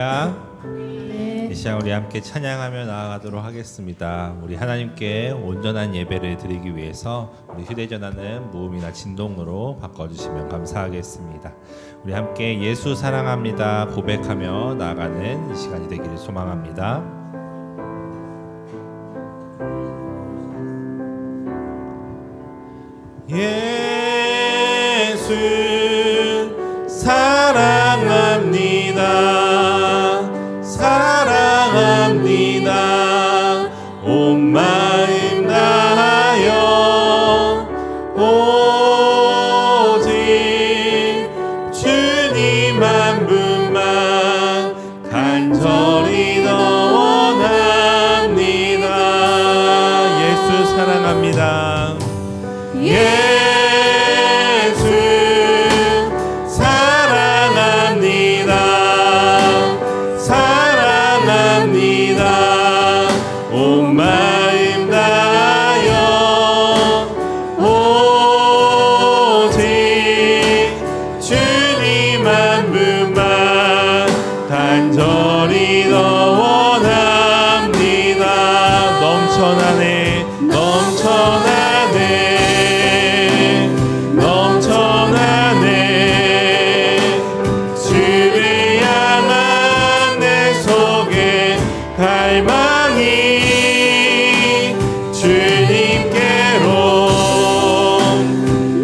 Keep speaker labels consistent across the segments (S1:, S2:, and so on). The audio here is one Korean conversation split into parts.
S1: 네.
S2: 이 시간 우리 함께 찬양하며 나아가도록 하겠습니다. 우리 하나님께 온전한 예배를 드리기 위해서 우리 휴대전화는 무음이나 진동으로 바꿔주시면 감사하겠습니다. 우리 함께 예수 사랑합니다 고백하며 나아가는 이 시간이 되기를 소망합니다. 예수 사랑합니다. 사랑합니다. 온 마음 다하여 오직 주님 한 분만 간절히 더 원합니다. 예수 사랑합니다. 예수 온 마음 다하여 오직 주님 한 분만 간절히 더 원합니다. 넘쳐나네 넘쳐나네 넘쳐나네 주를 향한 내 속에 갈망이 주님께로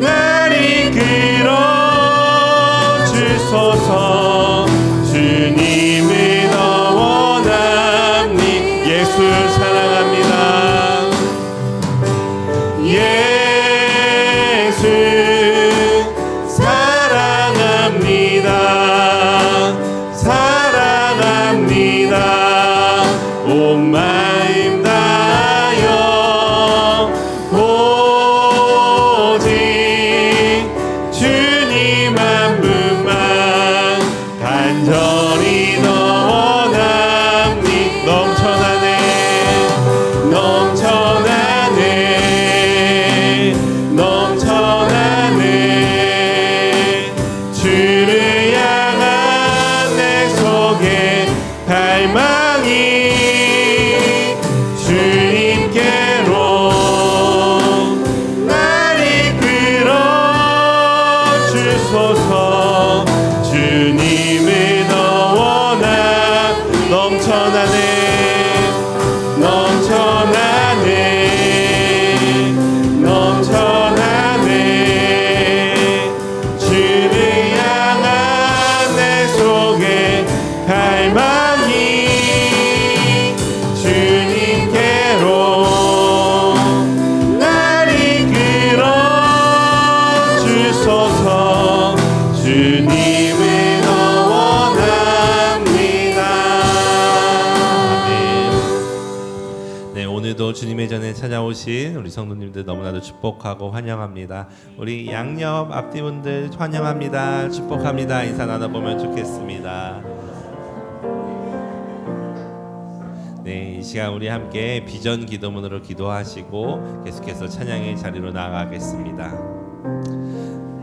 S2: 날 이끌어 주소서. 주님을 더 원합니. 예수 사랑합니다. 예수 사랑합니다. 사랑합니다. 온 마음 다하여 오직 주님 한 분만 간절히 더 원합니. 넘쳐나네 넘쳐나네 넘쳐나네 주를 향한 내 속에 갈망이 주님께로 날 이끌어 주소서. 주님을 더 원하. 넘쳐나네 넘쳐나네 넘쳐나네 주를 향한 내 속에 갈망이 주님께로 날 이끌어 주소서. 주님을 더 원합니다. 아멘. 네, 오늘도 주님의 전에 찾아오신 우리 성도님들 너무나도 축복하고 환영합니다. 우리 양옆 앞뒤분들 환영합니다. 축복합니다. 인사 나눠보면 좋겠습니다. 네, 이 시간 우리 함께 비전 기도문으로 기도하시고 계속해서 찬양의 자리로 나아가겠습니다.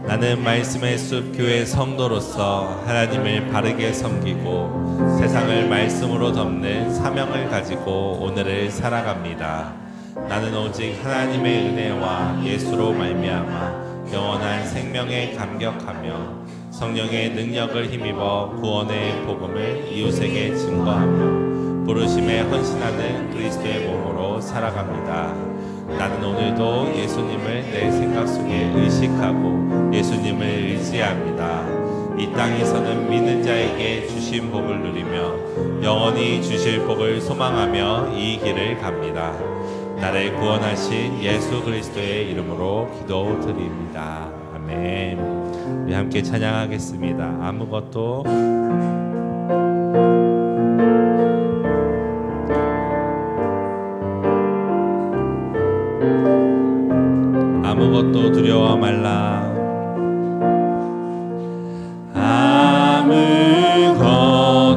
S2: 나는 말씀의 숲 교회 성도로서 하나님을 바르게 섬기고 세상을 말씀으로 덮는 사명을 가지고 오늘을 살아갑니다. 나는 오직 하나님의 은혜와 예수로 말미암아 영원한 생명에 감격하며 성령의 능력을 힘입어 구원의 복음을 이웃에게 증거하며 부르심에 헌신하는 그리스도의 몸으로 살아갑니다. 나는 오늘도 예수님을 내 생각 속에 의식하고 예수님을 의지합니다. 이 땅에서는 믿는 자에게 주신 복을 누리며 영원히 주실 복을 소망하며 이 길을 갑니다. 나를 구원하신 예수 그리스도의 이름으로 기도드립니다. 아멘. 우리 함께 찬양하겠습니다. 아무것도 두려워 말라.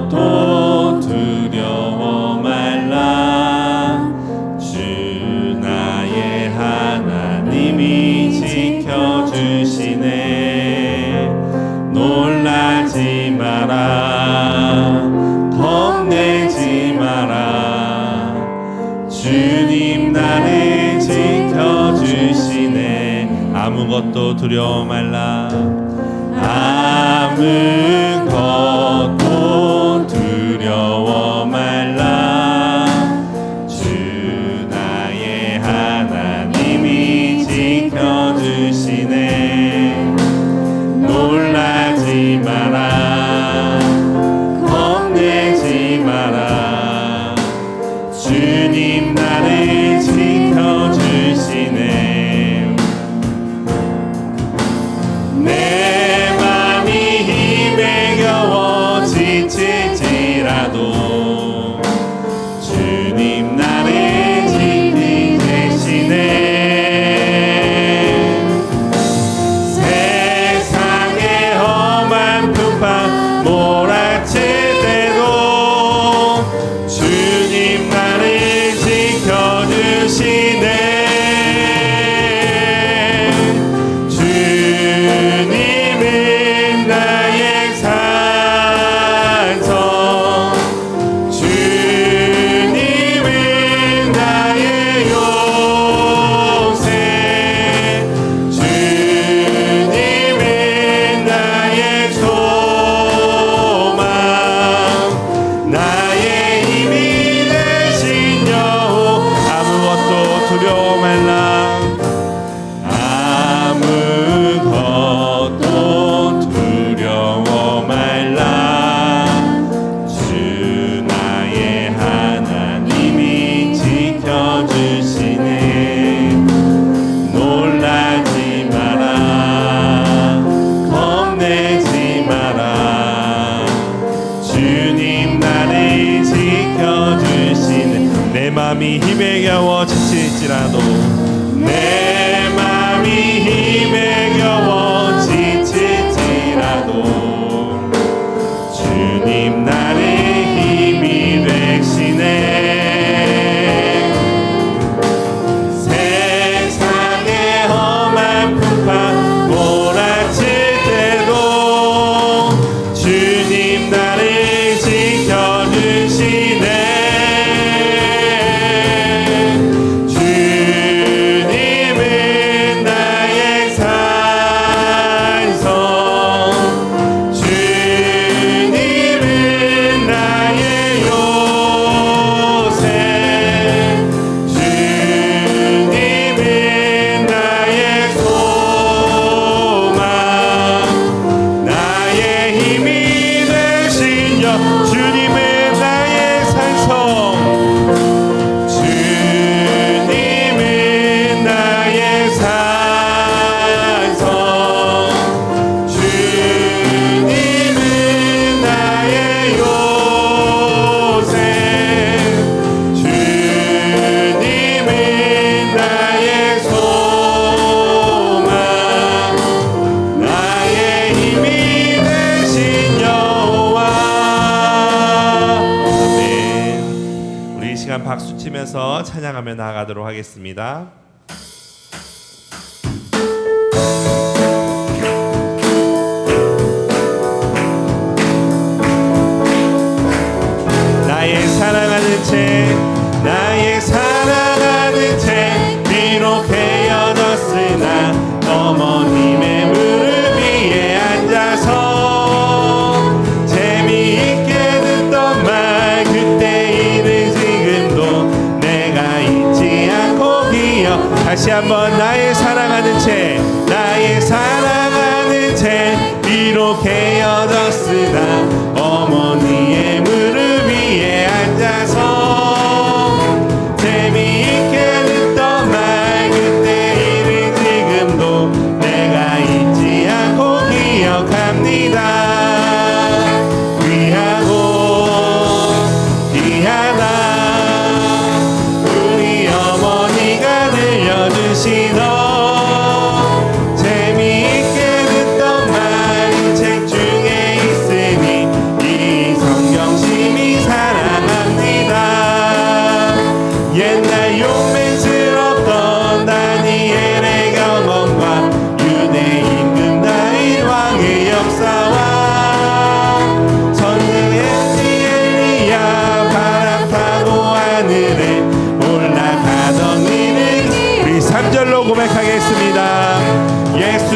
S2: 아무것도 두려워 말라. 주 나의 하나님이 지켜주시네. 놀라지 마라. 아무것도 두려워 말라. 아무것도 두려워 말라. 주 나의 하나님이 지켜주시네. 놀라지 마라. 겁내지 마라. 주님 나를 지켜주시네. 내 맘이 힘에 겨워 지칠지라도 주님 나를 지키시네. 세상의 험한 풍파 몰아칠 때도 주님 나를 지켜주시네. 주님은 나의 산성, 주님은 나의 요새, 주님은 나의 소망, 나의 힘이 되신 여호. 아무것도 두려워 말라. 아무것도 두려워 말라. 주 나의 하나님이 지켜주시네. 놀라지 마라. 겁내지 마라. 주님 나를 지켜주시네. 내 맘이 힘에 겨워 지칠지라도, 내 맘이 힘에 겨워 지칠지라도 주님 나를 힘이 되시네. 세상의 험한 풍파 몰아칠 때도 주님 나를 지켜주시네. 주님은 나의 산성, 주님은 나의 요새, 주님은 나의 소망, 나의 힘이 되신 여. 주님은 나의 산성, 주님은 나의 산성, 주님은 나의 요새, 주님은 나의 소망, 나의 힘이 되신 여호와. 아멘. 우리 이 시간 박수 치면서 찬양하며 나아가도록 하겠습니다. 나의 사랑하는 채, 나의 사랑하는 채, 비록 헤어졌으나 어머님의 무릎 위에 앉아서 재미있게 듣던 말, 그때 일은 지금도 내가 잊지 않고 기억. 다시 한번. 나의 사랑하는 채, 나의 사랑하는 채, 비록 헤어졌으나 어머니의 무릎 위에 앉아서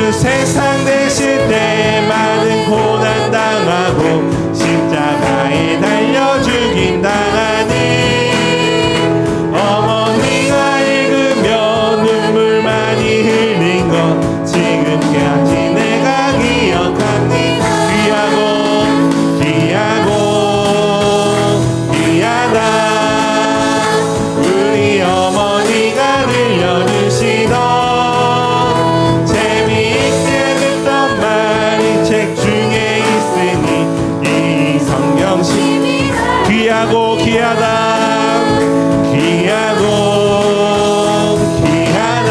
S2: 주 세상 되실 때 많은 고난 당하고 십자가에 달려 죽임 당하니 어머니가 읽으며 눈물 많이 흘린 것 지금까지 내가 기억합니다. 귀하고 귀하다 우리 어머니가 들려주시던 재미있게 듣던 말이 책 중에 있으니 이 성경심 귀하고 귀하다 귀하고 귀하다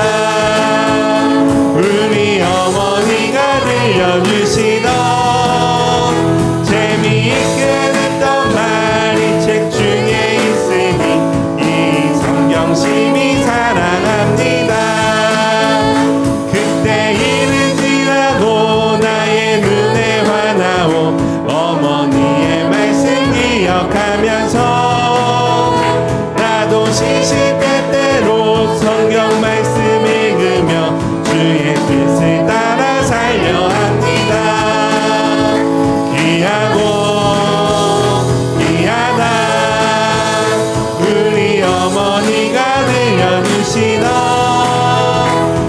S2: 우리 어머니가 들려주시던 재미있게 듣던 말이 책 중에 있으니 이 성경심이 사랑합니다. 그때 일은 지나고 나의 눈에 환하오 어머니의 말씀 기억하면서 나도 시시때때로 성경 말씀 읽으며 주의 뜻을 따라 살려 합니다. 귀하고 귀하다 우리 어머니가 들려주시던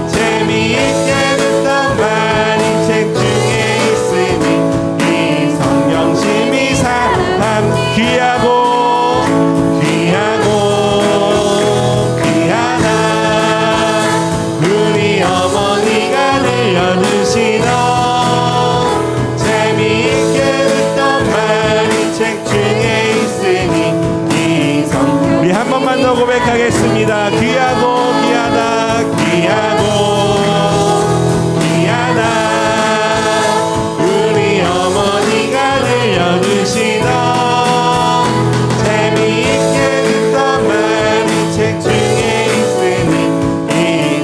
S2: 재미있게 듣던 말이 책 중에 있으니 이 성경심이 사람 귀하고 귀하고 귀하다 우리 어머니가 들려주시던 재미있게 듣던 말이 책 중에 있으니 이 성 우리 한 번만 더 고백하겠습니다. 귀하고 귀하다 귀하고 귀하다 우리 어머니가 들려주시던 재미있게 듣던 말이 책 중에 있으니 이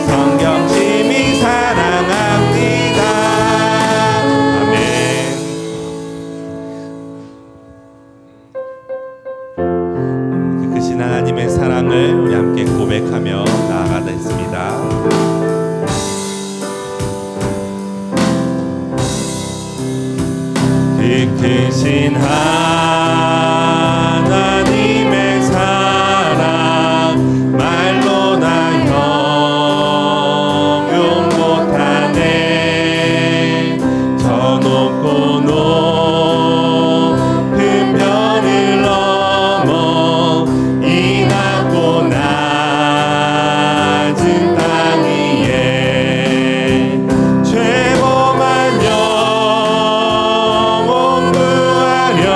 S2: 성경심이 사랑합니다. 아멘. 그 크신 하나님의 사랑을 우리 함께 고백하며 나아가겠습니다. 그 크신 하나님의 사랑 말로 다 형용 못하네. 저 높고 높은 별을 넘어 이 낮고 낮은 땅 위에 죄범한 영혼 구하려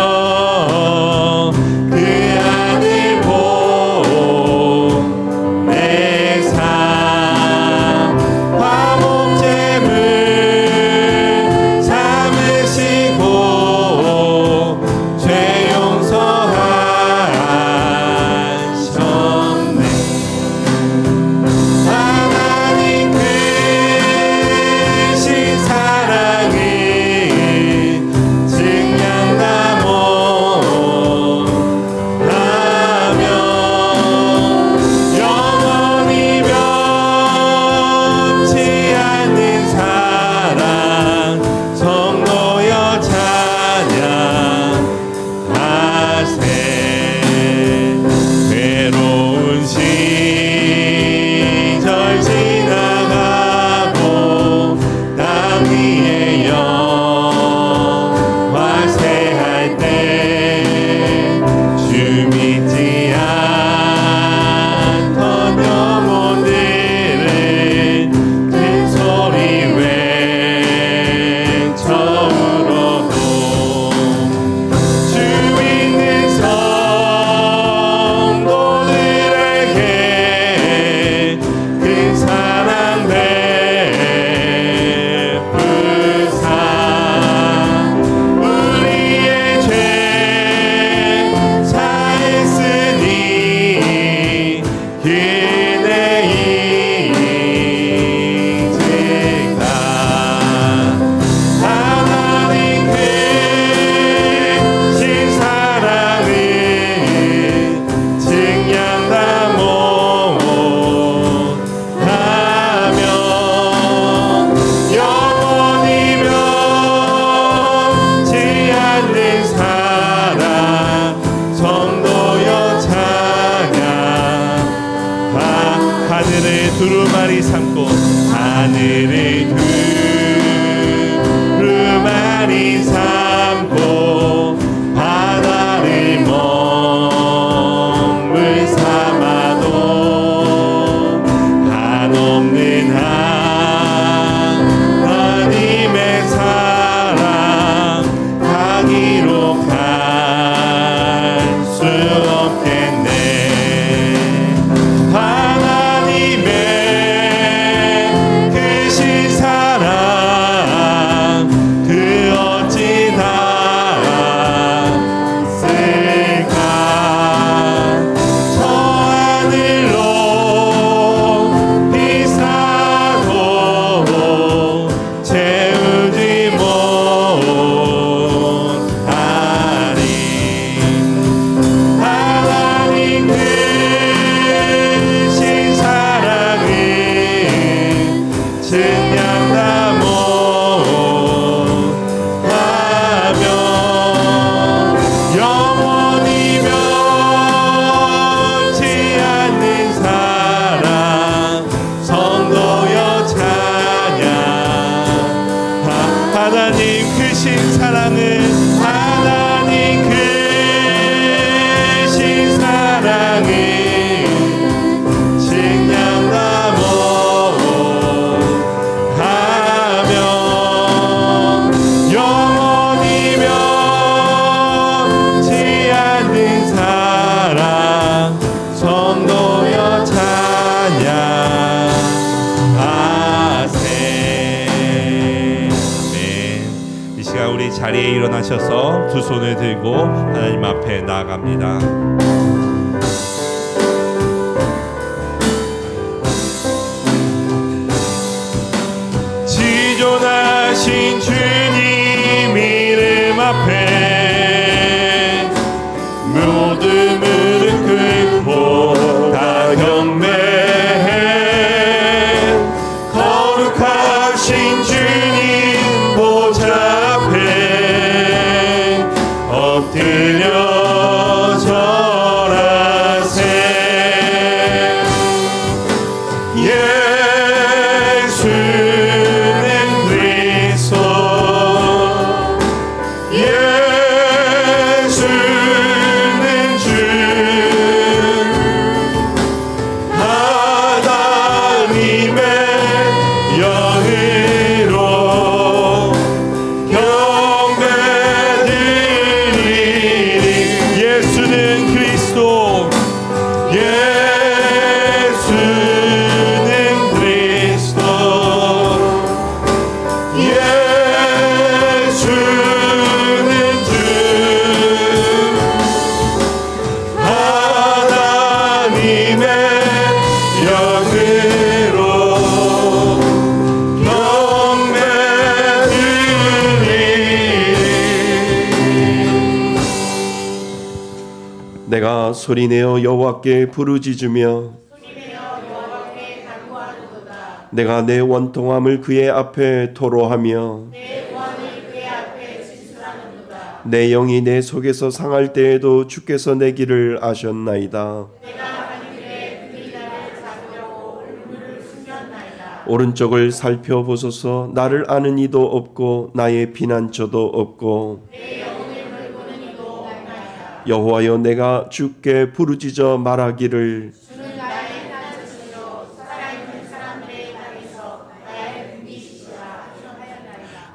S2: 두루마리 삼고 하늘을 두루마리 삼고 바다를 먹물 삼아도 한없는 하나님의 사랑 다 기록할 수 없겠네. 하나님의 크신 사랑 그 어찌 닿았을까. 저 하늘로 비싸도 채우지 못하리. 하나님 크신 사랑을 증량다 못하며 영원히 변치 않는 사랑 성도여 찬양. 하나님 크신 사랑은 하나님 크신 사랑을 증량다 못하며 영원히 변치 않는 사랑 성도여 찬양하세. 아멘. 이 시간 우리 자리에 일어나셔서 두 손을 들고 하나님 앞에 나아갑니다. 지존하신 주님 이름 앞에 모든 무릎 꿇고 다 경배해. 거룩하신 주님 보좌 앞에 엎드려 절하세. 예수는 그리스도 예수는 주 하나님의 영으로 경배드리리. 예수는 그리스도 예수는 그리스도 예수는 주 하나님의 영으로 경배드리리.
S1: 내가 소리내어 여호와께 부르짖으며 내가 내 원통함을 그의 앞에 토로하며 내 영이 내 속에서 상할 때에도 주께서 내 길을 아셨나이다. 오른쪽을 살펴보소서. 나를 아는 이도 없고 나의 피난처도 없고. 여호와여, 내가 주께 부르짖어 말하기를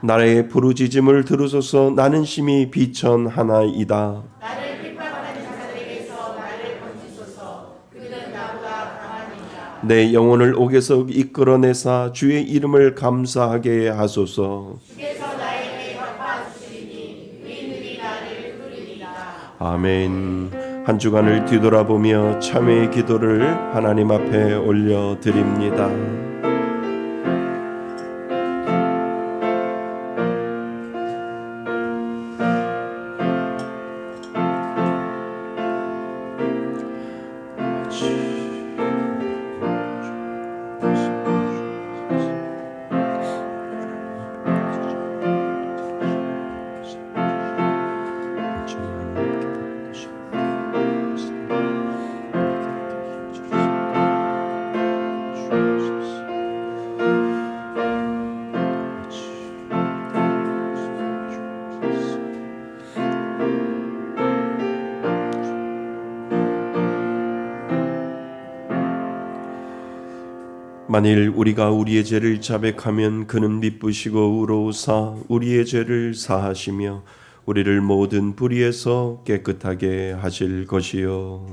S1: 나의 부르짖음을 들으소서. 나는 심히 비천하나이다. 내 영혼을 옥에서 이끌어내사 주의 이름을 감사하게 하소서. 아멘. 한 주간을 뒤돌아보며 참회의 기도를 하나님 앞에 올려드립니다. 만일 우리가 우리의 죄를 자백하면 그는 미쁘시고 의로우사 우리의 죄를 사하시며 우리를 모든 불의에서 깨끗하게 하실 것이요.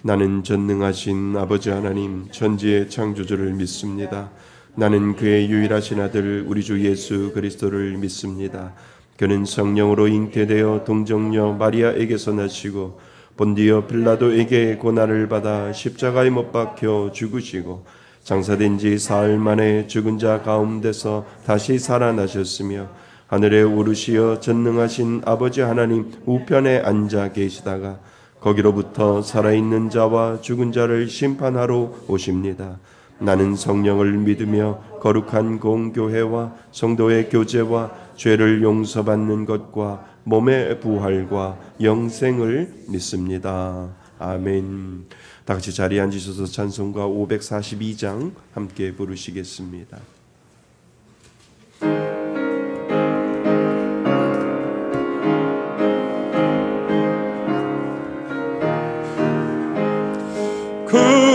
S1: 나는 전능하신 아버지 하나님 천지의 창조주를 믿습니다. 나는 그의 유일하신 아들 우리 주 예수 그리스도를 믿습니다. 그는 성령으로 잉태되어 동정녀 마리아에게서 나시고 본디오 빌라도에게 고난을 받아 십자가에 못 박혀 죽으시고 장사된 지 사흘 만에 죽은 자 가운데서 다시 살아나셨으며 하늘에 오르시어 전능하신 아버지 하나님 우편에 앉아 계시다가 거기로부터 살아있는 자와 죽은 자를 심판하러 오십니다. 나는 성령을 믿으며 거룩한 공교회와 성도의 교제와 죄를 용서받는 것과 몸의 부활과 영생을 믿습니다. 아멘. 다 같이 자리에 앉으셔서 찬송가 542장 함께 부르시겠습니다.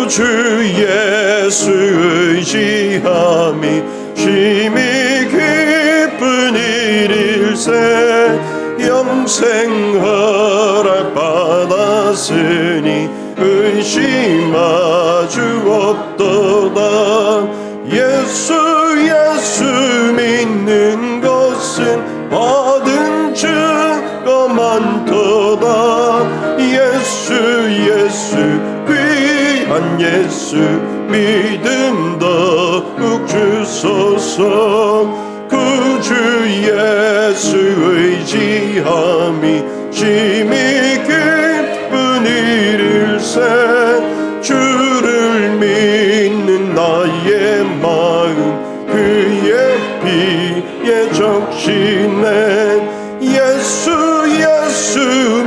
S1: 주 예수 의지함이 심히 기쁜 일일세 영생 허락 받았으니 의심하주 없도다. 예수 믿는 것은 얻은 증거 많도다. 예수 귀한 예수 믿음 더욱 주소서. 그 주 예수 의지함이 심히 기쁜 일일세 주를 믿는 나의 마음 그의 피에 적시네. 예수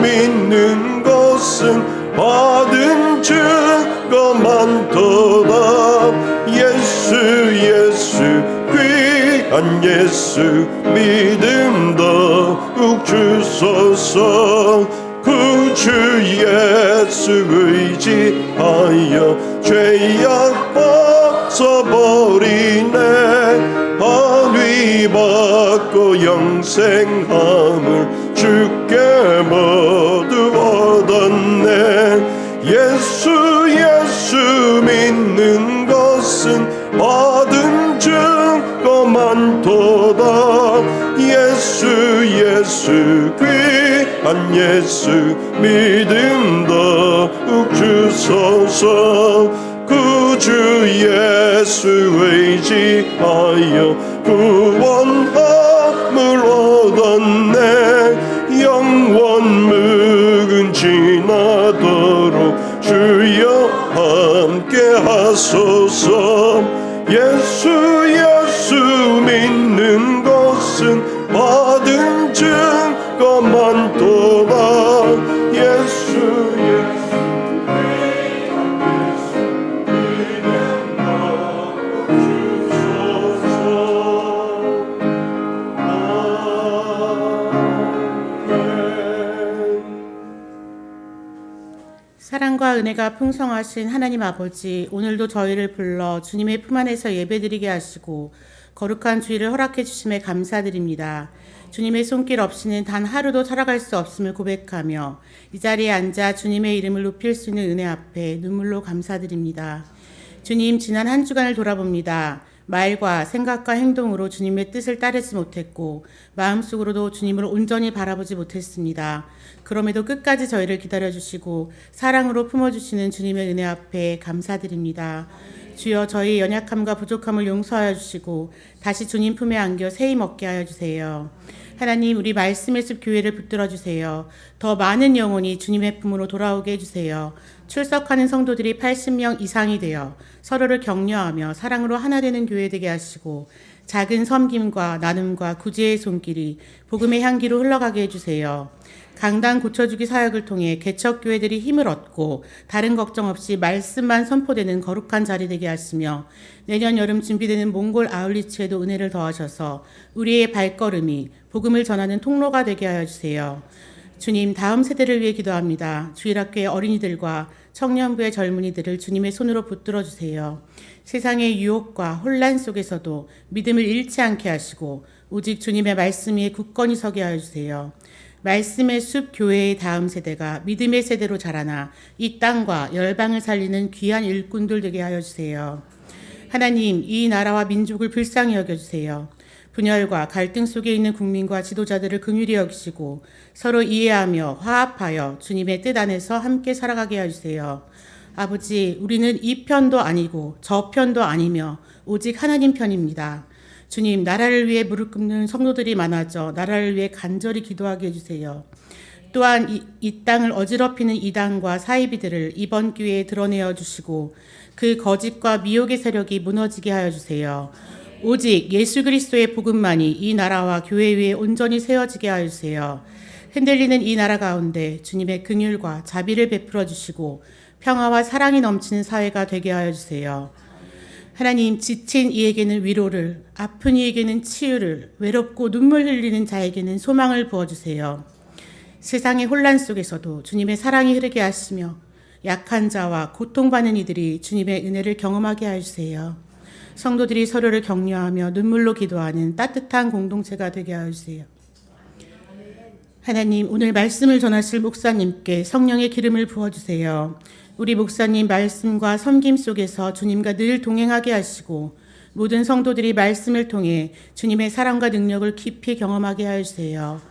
S1: 믿는 것은 받은 증거 많도다. 예수 귀한 예수 믿음 더욱 주소서. 그 주 예수 의지하여 죄악 벗어버리네. 안위 받고 영생함을 주께 모두 얻었네. 예수 믿는 것은 받은 증거 많도다. 예수 귀한 예수 믿음 더욱 주소서. 그 주 예수 의지하여 구원함을 얻었네. 영원 묵은 지나도록 주여 함께 하소서. 예수 믿는 것은 받은 증거 많도다. 예수
S3: 사랑과 은혜가 풍성하신 하나님 아버지, 오늘도 저희를 불러 주님의 품 안에서 예배드리게 하시고 거룩한 주일을 허락해 주심에 감사드립니다. 주님의 손길 없이는 단 하루도 살아갈 수 없음을 고백하며 이 자리에 앉아 주님의 이름을 높일 수 있는 은혜 앞에 눈물로 감사드립니다. 주님, 지난 한 주간을 돌아봅니다. 말과 생각과 행동으로 주님의 뜻을 따르지 못했고 마음속으로도 주님을 온전히 바라보지 못했습니다. 그럼에도 끝까지 저희를 기다려주시고 사랑으로 품어주시는 주님의 은혜 앞에 감사드립니다. 주여, 저희 연약함과 부족함을 용서하여 주시고 다시 주님 품에 안겨 새 힘 얻게 하여 주세요. 하나님, 우리 말씀의 숲 교회를 붙들어 주세요. 더 많은 영혼이 주님의 품으로 돌아오게 해주세요. 출석하는 성도들이 80명 이상이 되어 서로를 격려하며 사랑으로 하나 되는 교회 되게 하시고 작은 섬김과 나눔과 구제의 손길이 복음의 향기로 흘러가게 해주세요. 강단 고쳐주기 사역을 통해 개척교회들이 힘을 얻고 다른 걱정 없이 말씀만 선포되는 거룩한 자리 되게 하시며 내년 여름 준비되는 몽골 아울리츠에도 은혜를 더하셔서 우리의 발걸음이 복음을 전하는 통로가 되게 하여 주세요. 주님, 다음 세대를 위해 기도합니다. 주일학교의 어린이들과 청년부의 젊은이들을 주님의 손으로 붙들어 주세요. 세상의 유혹과 혼란 속에서도 믿음을 잃지 않게 하시고 오직 주님의 말씀 위에 굳건히 서게 하여 주세요. 말씀의 숲 교회의 다음 세대가 믿음의 세대로 자라나 이 땅과 열방을 살리는 귀한 일꾼들 되게 하여 주세요. 하나님, 이 나라와 민족을 불쌍히 여겨주세요. 분열과 갈등 속에 있는 국민과 지도자들을 긍휼히 여기시고 서로 이해하며 화합하여 주님의 뜻 안에서 함께 살아가게 해주세요. 아버지, 우리는 이 편도 아니고 저 편도 아니며 오직 하나님 편입니다. 주님, 나라를 위해 무릎 꿇는 성도들이 많아져 나라를 위해 간절히 기도하게 해주세요. 또한 이 땅을 어지럽히는 이단과 사이비들을 이번 기회에 드러내어 주시고 그 거짓과 미혹의 세력이 무너지게 하여 주세요. 오직 예수 그리스도의 복음만이 이 나라와 교회 위에 온전히 세워지게 하여 주세요. 흔들리는 이 나라 가운데 주님의 긍휼과 자비를 베풀어 주시고 평화와 사랑이 넘치는 사회가 되게 하여 주세요. 하나님, 지친 이에게는 위로를, 아픈 이에게는 치유를, 외롭고 눈물 흘리는 자에게는 소망을 부어주세요. 세상의 혼란 속에서도 주님의 사랑이 흐르게 하시며 약한 자와 고통받는 이들이 주님의 은혜를 경험하게 해주세요. 성도들이 서로를 격려하며 눈물로 기도하는 따뜻한 공동체가 되게 해주세요. 하나님, 오늘 말씀을 전하실 목사님께 성령의 기름을 부어주세요. 우리 목사님 말씀과 섬김 속에서 주님과 늘 동행하게 하시고 모든 성도들이 말씀을 통해 주님의 사랑과 능력을 깊이 경험하게 해주세요.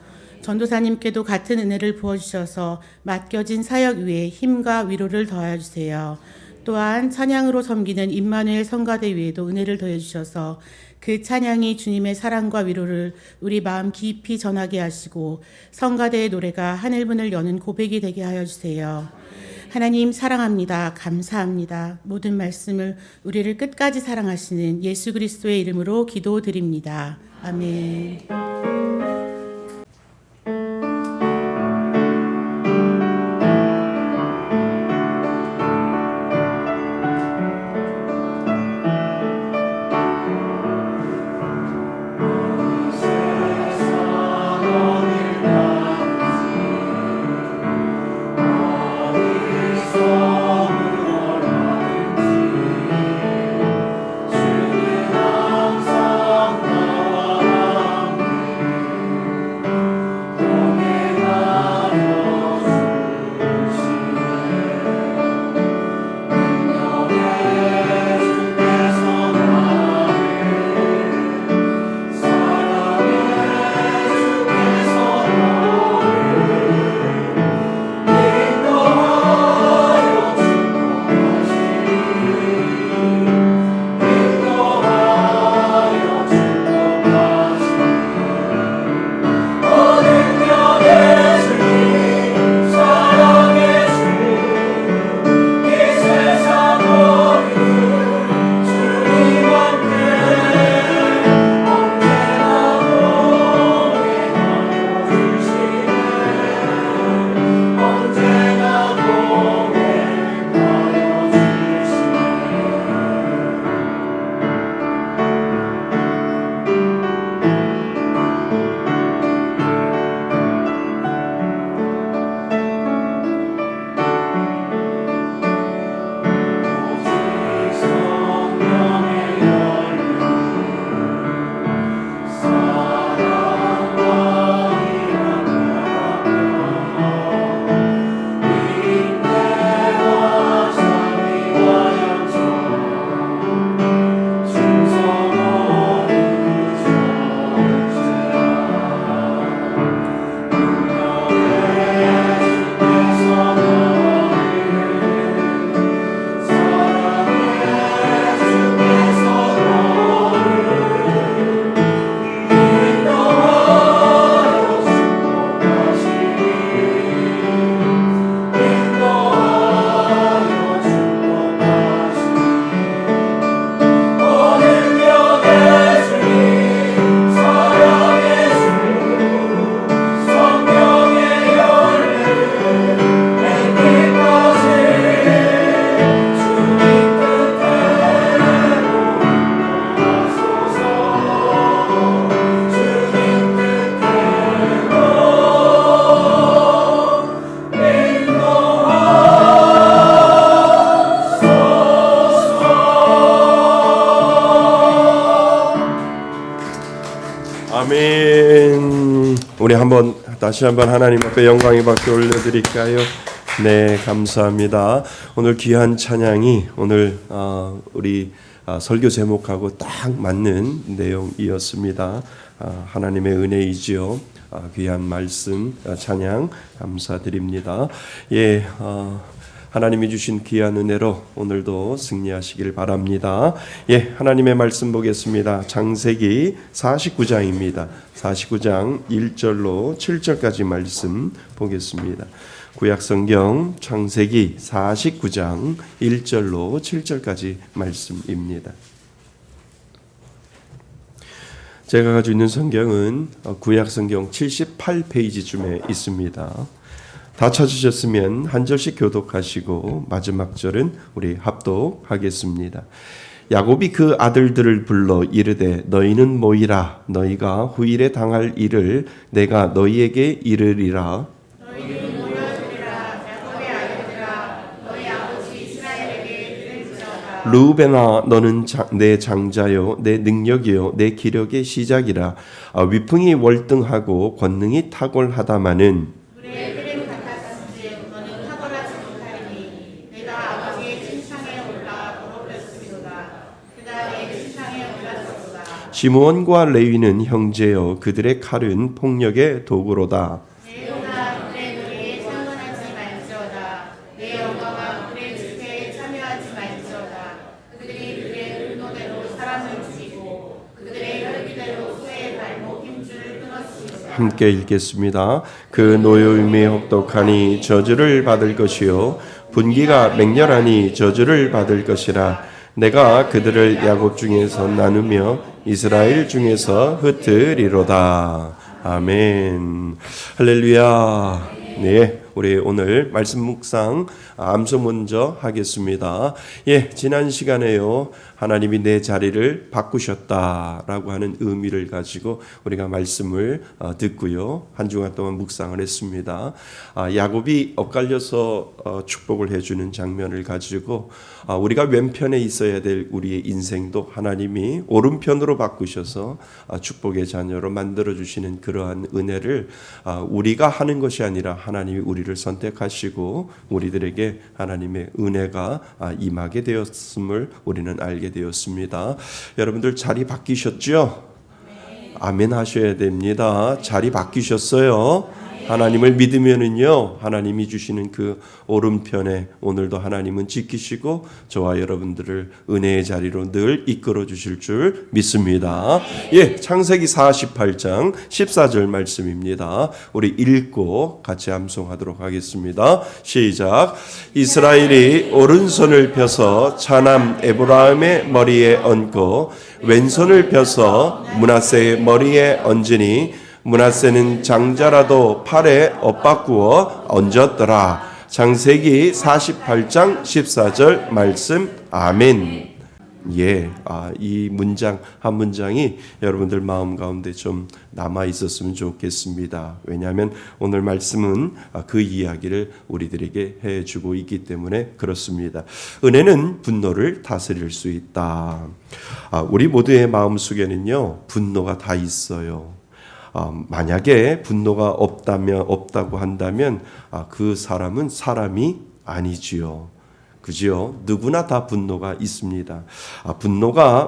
S3: 전도사님께도 같은 은혜를 부어주셔서 맡겨진 사역 위에 힘과 위로를 더해주세요. 또한 찬양으로 섬기는 임마누엘 성가대 위에도 은혜를 더해주셔서 그 찬양이 주님의 사랑과 위로를 우리 마음 깊이 전하게 하시고 성가대의 노래가 하늘문을 여는 고백이 되게 하여 주세요. 하나님, 사랑합니다. 감사합니다. 모든 말씀을 우리를 끝까지 사랑하시는 예수 그리스도의 이름으로 기도드립니다. 아멘.
S1: 우리 다시 한번 하나님 앞에 영광의 박수 올려드릴까요? 네, 감사합니다. 오늘 귀한 찬양이 오늘 우리 설교 제목하고 딱 맞는 내용이었습니다. 하나님의 은혜이지요. 귀한 말씀 찬양 감사드립니다. 예, 하나님이 주신 귀한 은혜로 오늘도 승리하시길 바랍니다. 예, 하나님의 말씀 보겠습니다. 창세기 49장입니다. 49장 1절로 7절까지 말씀 보겠습니다. 구약성경 창세기 49장 1절로 7절까지 말씀입니다. 제가 가지고 있는 성경은 구약성경 78페이지쯤에 있습니다. 다 찾으셨으면 한 절씩 교독하시고 마지막 절은 우리 합독하겠습니다. 야곱이 그 아들들을 불러 이르되 너희는 모이라. 너희가 후일에 당할 일을 내가 너희에게 이르리라. 너희는 모여들으라. 야곱의 아들들아 너희 아버지 이스라엘에게 들을지어다. 르우벤아 너는 내 장자요 내 능력이요 내 기력의 시작이라. 위풍이 월등하고 권능이 탁월하다마는 시므온과 레위는 형제여 그들의 칼은 폭력의 도구로다. 내 용아 그들의 노래에 참관하지 말지어다. 내 영광아 그들의 집회에 참여하지 말지어다. 그들이 그들의 분노대로 사람을 죽이고 그들의 혈기대로 소의 발목 힘줄을 끊었으리라. 함께 읽겠습니다. 그 노여움이 혹독하니 저주를 받을 것이요 분기가 맹렬하니 저주를 받을 것이라. 내가 그들을 야곱 중에서 나누며 이스라엘 중에서 흩으리로다. 아멘. 할렐루야. 네, 우리 오늘 말씀 묵상 암송 먼저 하겠습니다. 예, 지난 시간에요. 하나님이 내 자리를 바꾸셨다라고 하는 의미를 가지고 우리가 말씀을 듣고요. 한 주간 동안 묵상을 했습니다. 야곱이 엇갈려서 축복을 해주는 장면을 가지고 우리가 왼편에 있어야 될 우리의 인생도 하나님이 오른편으로 바꾸셔서 축복의 자녀로 만들어주시는 그러한 은혜를 우리가 하는 것이 아니라 하나님이 우리를 선택하시고 우리들에게 하나님의 은혜가 임하게 되었음을 우리는 알게 되었습니다. 여러분들 자리 바뀌셨죠? 아멘 하셔야 됩니다. 자리 바뀌셨어요. 하나님을 믿으면은요, 하나님이 주시는 그 오른편에 오늘도 하나님은 지키시고 저와 여러분들을 은혜의 자리로 늘 이끌어 주실 줄 믿습니다. 예, 창세기 48장 14절 말씀입니다. 우리 읽고 같이 암송하도록 하겠습니다. 시작. 이스라엘이 오른손을 펴서 차남 에브라임의 머리에 얹고 왼손을 펴서 므낫세의 머리에 얹으니 므낫세는 장자라도 팔에 엇바꾸어 얹었더라. 창세기 48장 14절 말씀. 아멘. 예, 이 문장 한 문장이 여러분들 마음 가운데 좀 남아 있었으면 좋겠습니다. 왜냐하면 오늘 말씀은 그 이야기를 우리들에게 해주고 있기 때문에 그렇습니다. 은혜는 분노를 다스릴 수 있다. 우리 모두의 마음 속에는요 분노가 다 있어요. 만약에 분노가 없다고 한다면 그 사람은 사람이 아니지요. 그죠? 누구나 다 분노가 있습니다.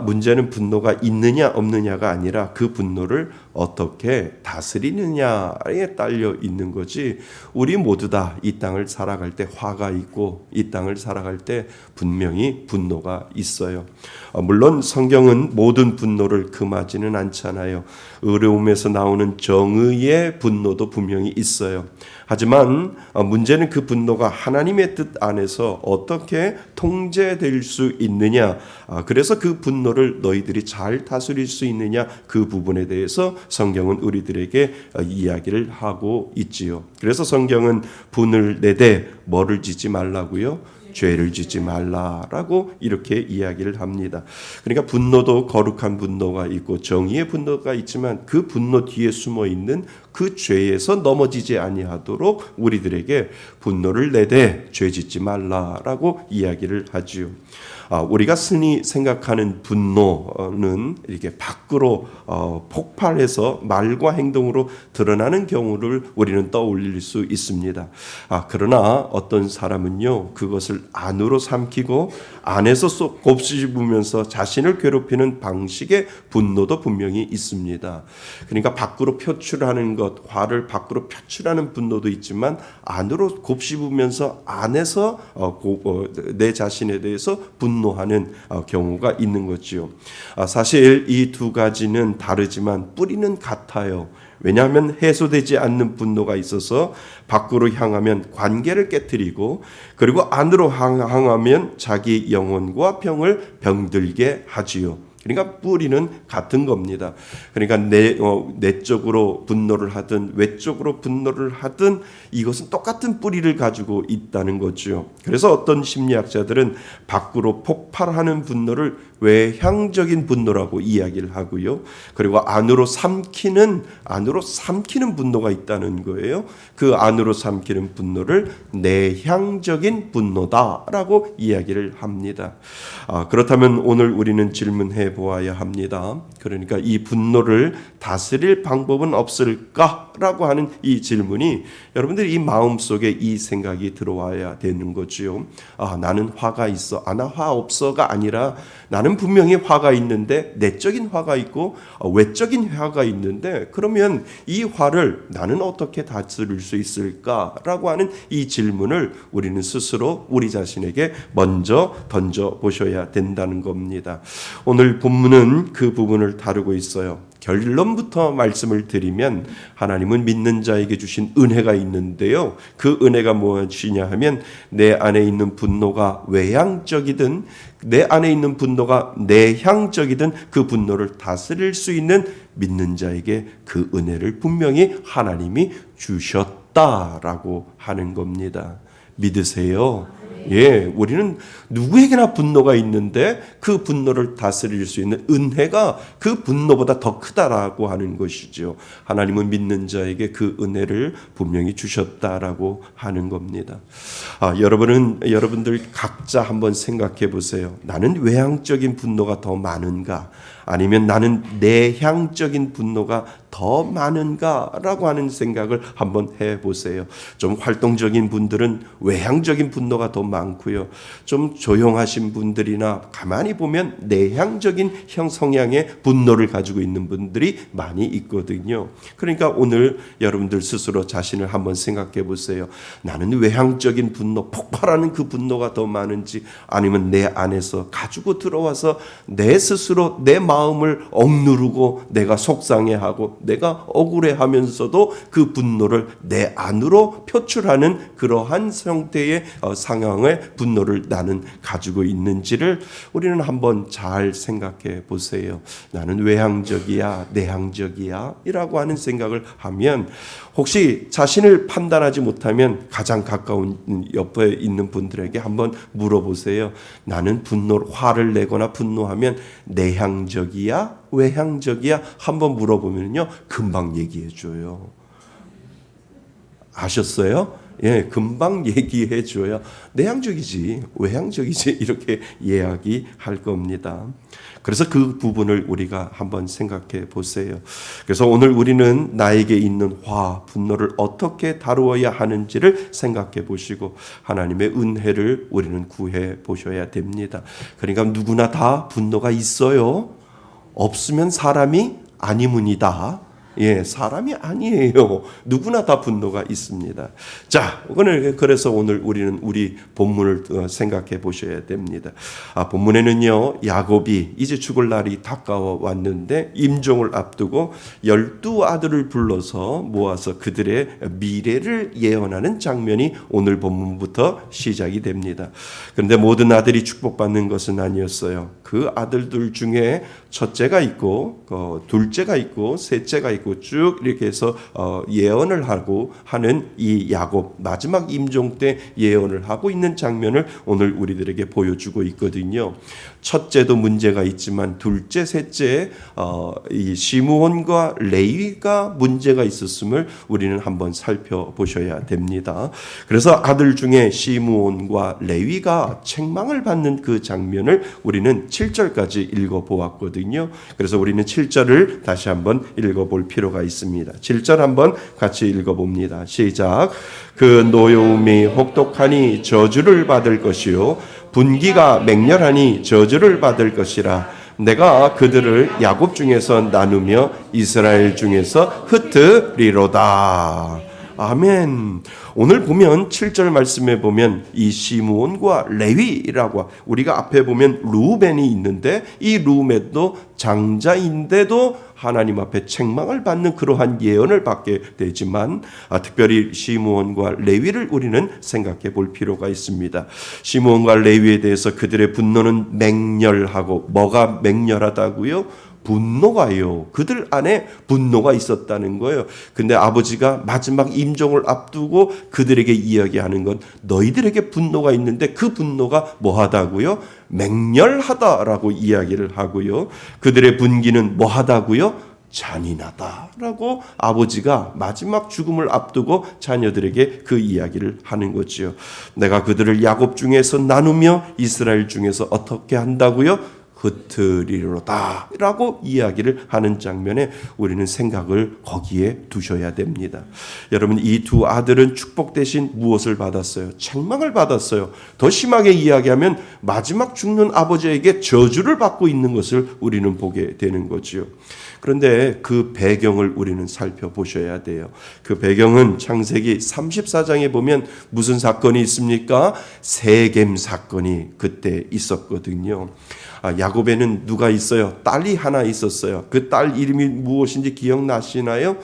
S1: 문제는 분노가 있느냐 없느냐가 아니라 그 분노를 어떻게 다스리느냐에 딸려 있는 거지. 우리 모두 다 이 땅을 살아갈 때 화가 있고 이 땅을 살아갈 때 분명히 분노가 있어요. 물론 성경은 모든 분노를 금하지는 않잖아요. 의로움에서 나오는 정의의 분노도 분명히 있어요. 하지만 문제는 그 분노가 하나님의 뜻 안에서 어떻게 통제될 수 있느냐, 그래서 그 분노를 너희들이 잘 다스릴 수 있느냐, 그 부분에 대해서 성경은 우리들에게 이야기를 하고 있지요. 그래서 성경은 분을 내되 뭐를 짓지 말라고요? 죄를 짓지 말라라고 이렇게 이야기를 합니다. 그러니까 분노도 거룩한 분노가 있고 정의의 분노가 있지만 그 분노 뒤에 숨어 있는 그 죄에서 넘어지지 아니하도록 우리들에게 분노를 내되 죄짓지 말라라고 이야기를 하지요. 우리가 흔히 생각하는 분노는 이렇게 밖으로 폭발해서 말과 행동으로 드러나는 경우를 우리는 떠올릴 수 있습니다. 그러나 어떤 사람은요, 그것을 안으로 삼키고 안에서 쏙 곱씹으면서 자신을 괴롭히는 방식의 분노도 분명히 있습니다. 그러니까 밖으로 표출하는 것, 화를 밖으로 표출하는 분노도 있지만 안으로 곱씹으면서 안에서 내 자신에 대해서 분노하는 경우가 있는 거지요. 사실 이 두 가지는 다르지만 뿌리는 같아요. 왜냐하면 해소되지 않는 분노가 있어서 밖으로 향하면 관계를 깨뜨리고, 그리고 안으로 향하면 자기 영혼과 평을 병들게 하지요. 그러니까 뿌리는 같은 겁니다. 그러니까 내적으로 분노를 하든 외적으로 분노를 하든 이것은 똑같은 뿌리를 가지고 있다는 거죠. 그래서 어떤 심리학자들은 밖으로 폭발하는 분노를 외향적인 분노라고 이야기를 하고요. 그리고 안으로 삼키는 분노가 있다는 거예요. 그 안으로 삼키는 분노를 내향적인 분노다라고 이야기를 합니다. 그렇다면 오늘 우리는 질문해 보아야 합니다. 그러니까 이 분노를 다스릴 방법은 없을까라고 하는 이 질문이 여러분들이 이 마음속에 이 생각이 들어와야 되는 거지요. 나는 화가 있어. 나 화 없어가 아니라 나는 분명히 화가 있는데 내적인 화가 있고 외적인 화가 있는데, 그러면 이 화를 나는 어떻게 다스릴 수 있을까라고 하는 이 질문을 우리는 스스로 우리 자신에게 먼저 던져 보셔야 된다는 겁니다. 오늘 본문은 그 부분을 다루고 있어요. 결론부터 말씀을 드리면 하나님은 믿는 자에게 주신 은혜가 있는데요. 그 은혜가 무엇이냐 하면 내 안에 있는 분노가 외향적이든 내 안에 있는 분노가 내향적이든 그 분노를 다스릴 수 있는 믿는 자에게 그 은혜를 분명히 하나님이 주셨다라고 하는 겁니다. 믿으세요? 예, 우리는 누구에게나 분노가 있는데 그 분노를 다스릴 수 있는 은혜가 그 분노보다 더 크다라고 하는 것이죠. 하나님은 믿는 자에게 그 은혜를 분명히 주셨다라고 하는 겁니다. 여러분들 각자 한번 생각해 보세요. 나는 외향적인 분노가 더 많은가? 아니면 나는 내향적인 분노가 더 많은가라고 하는 생각을 한번 해보세요. 좀 활동적인 분들은 외향적인 분노가 더 많고요. 좀 조용하신 분들이나 가만히 보면 내향적인 성향의 분노를 가지고 있는 분들이 많이 있거든요. 그러니까 오늘 여러분들 스스로 자신을 한번 생각해 보세요. 나는 외향적인 분노, 폭발하는 그 분노가 더 많은지, 아니면 내 안에서 가지고 들어와서 내 스스로 내 마음을 억누르고 내가 속상해하고 내가 억울해하면서도 그 분노를 내 안으로 표출하는 그러한 형태의 상황의 분노를 나는 가지고 있는지를 우리는 한번 잘 생각해 보세요. 나는 외향적이야, 내향적이야 이라고 하는 생각을 하면, 혹시 자신을 판단하지 못하면 가장 가까운 옆에 있는 분들에게 한번 물어보세요. 나는 화를 내거나 분노하면 내향적이야, 외향적이야? 한번 물어보면요, 금방 얘기해 줘요. 아셨어요? 예, 금방 얘기해 줘요. 내향적이지, 외향적이지 이렇게 이야기할 겁니다. 그래서 그 부분을 우리가 한번 생각해 보세요. 그래서 오늘 우리는 나에게 있는 분노를 어떻게 다루어야 하는지를 생각해 보시고 하나님의 은혜를 우리는 구해 보셔야 됩니다. 그러니까 누구나 다 분노가 있어요. 없으면 사람이 아니문이다. 예, 사람이 아니에요. 누구나 다 분노가 있습니다. 자, 그래서 오늘 우리는 우리 본문을 생각해 보셔야 됩니다. 본문에는요, 야곱이 이제 죽을 날이 다가와 왔는데 임종을 앞두고 12아들을 불러서 모아서 그들의 미래를 예언하는 장면이 오늘 본문부터 시작이 됩니다. 그런데 모든 아들이 축복받는 것은 아니었어요. 그 아들들 중에 첫째가 있고 둘째가 있고 셋째가 있고 있고 쭉 이렇게 해서 예언을 하고 하는 이 야곱 마지막 임종 때 예언을 하고 있는 장면을 오늘 우리들에게 보여주고 있거든요. 첫째도 문제가 있지만 둘째, 셋째 이 시므온과 레위가 문제가 있었음을 우리는 한번 살펴보셔야 됩니다. 그래서 아들 중에 시므온과 레위가 책망을 받는 그 장면을 우리는 7절까지 읽어보았거든요. 그래서 우리는 7절을 다시 한번 읽어볼 필요가 있습니다. 7절 한번 같이 읽어봅니다. 시작. 그 노여움이 혹독하니 저주를 받을 것이요 분기가 맹렬하니 저주를 받을 것이라. 내가 그들을 야곱 중에서 나누며 이스라엘 중에서 흩으리로다. 아멘. 오늘 보면 7절 말씀에 보면 이 시므온과 레위라고 우리가 앞에 보면 루벤이 있는데 이 루벤도 장자인데도 하나님 앞에 책망을 받는 그러한 예언을 받게 되지만 특별히 시므온과 레위를 우리는 생각해 볼 필요가 있습니다. 시므온과 레위에 대해서 그들의 분노는 맹렬하고 뭐가 맹렬하다고요? 분노가요. 그들 안에 분노가 있었다는 거예요. 근데 아버지가 마지막 임종을 앞두고 그들에게 이야기하는 건 너희들에게 분노가 있는데 그 분노가 뭐하다고요? 맹렬하다라고 이야기를 하고요. 그들의 분기는 뭐하다고요? 잔인하다라고 아버지가 마지막 죽음을 앞두고 자녀들에게 그 이야기를 하는 거지요. 내가 그들을 야곱 중에서 나누며 이스라엘 중에서 어떻게 한다고요? 흩으리로다 라고 이야기를 하는 장면에 우리는 생각을 거기에 두셔야 됩니다. 여러분 이 두 아들은 축복 대신 무엇을 받았어요? 책망을 받았어요. 더 심하게 이야기하면 마지막 죽는 아버지에게 저주를 받고 있는 것을 우리는 보게 되는 거지요. 그런데 그 배경을 우리는 살펴보셔야 돼요. 그 배경은 창세기 34장에 보면 무슨 사건이 있습니까? 세겜 사건이 그때 있었거든요. 야곱에는 누가 있어요? 딸이 하나 있었어요. 그 딸 이름이 무엇인지 기억나시나요?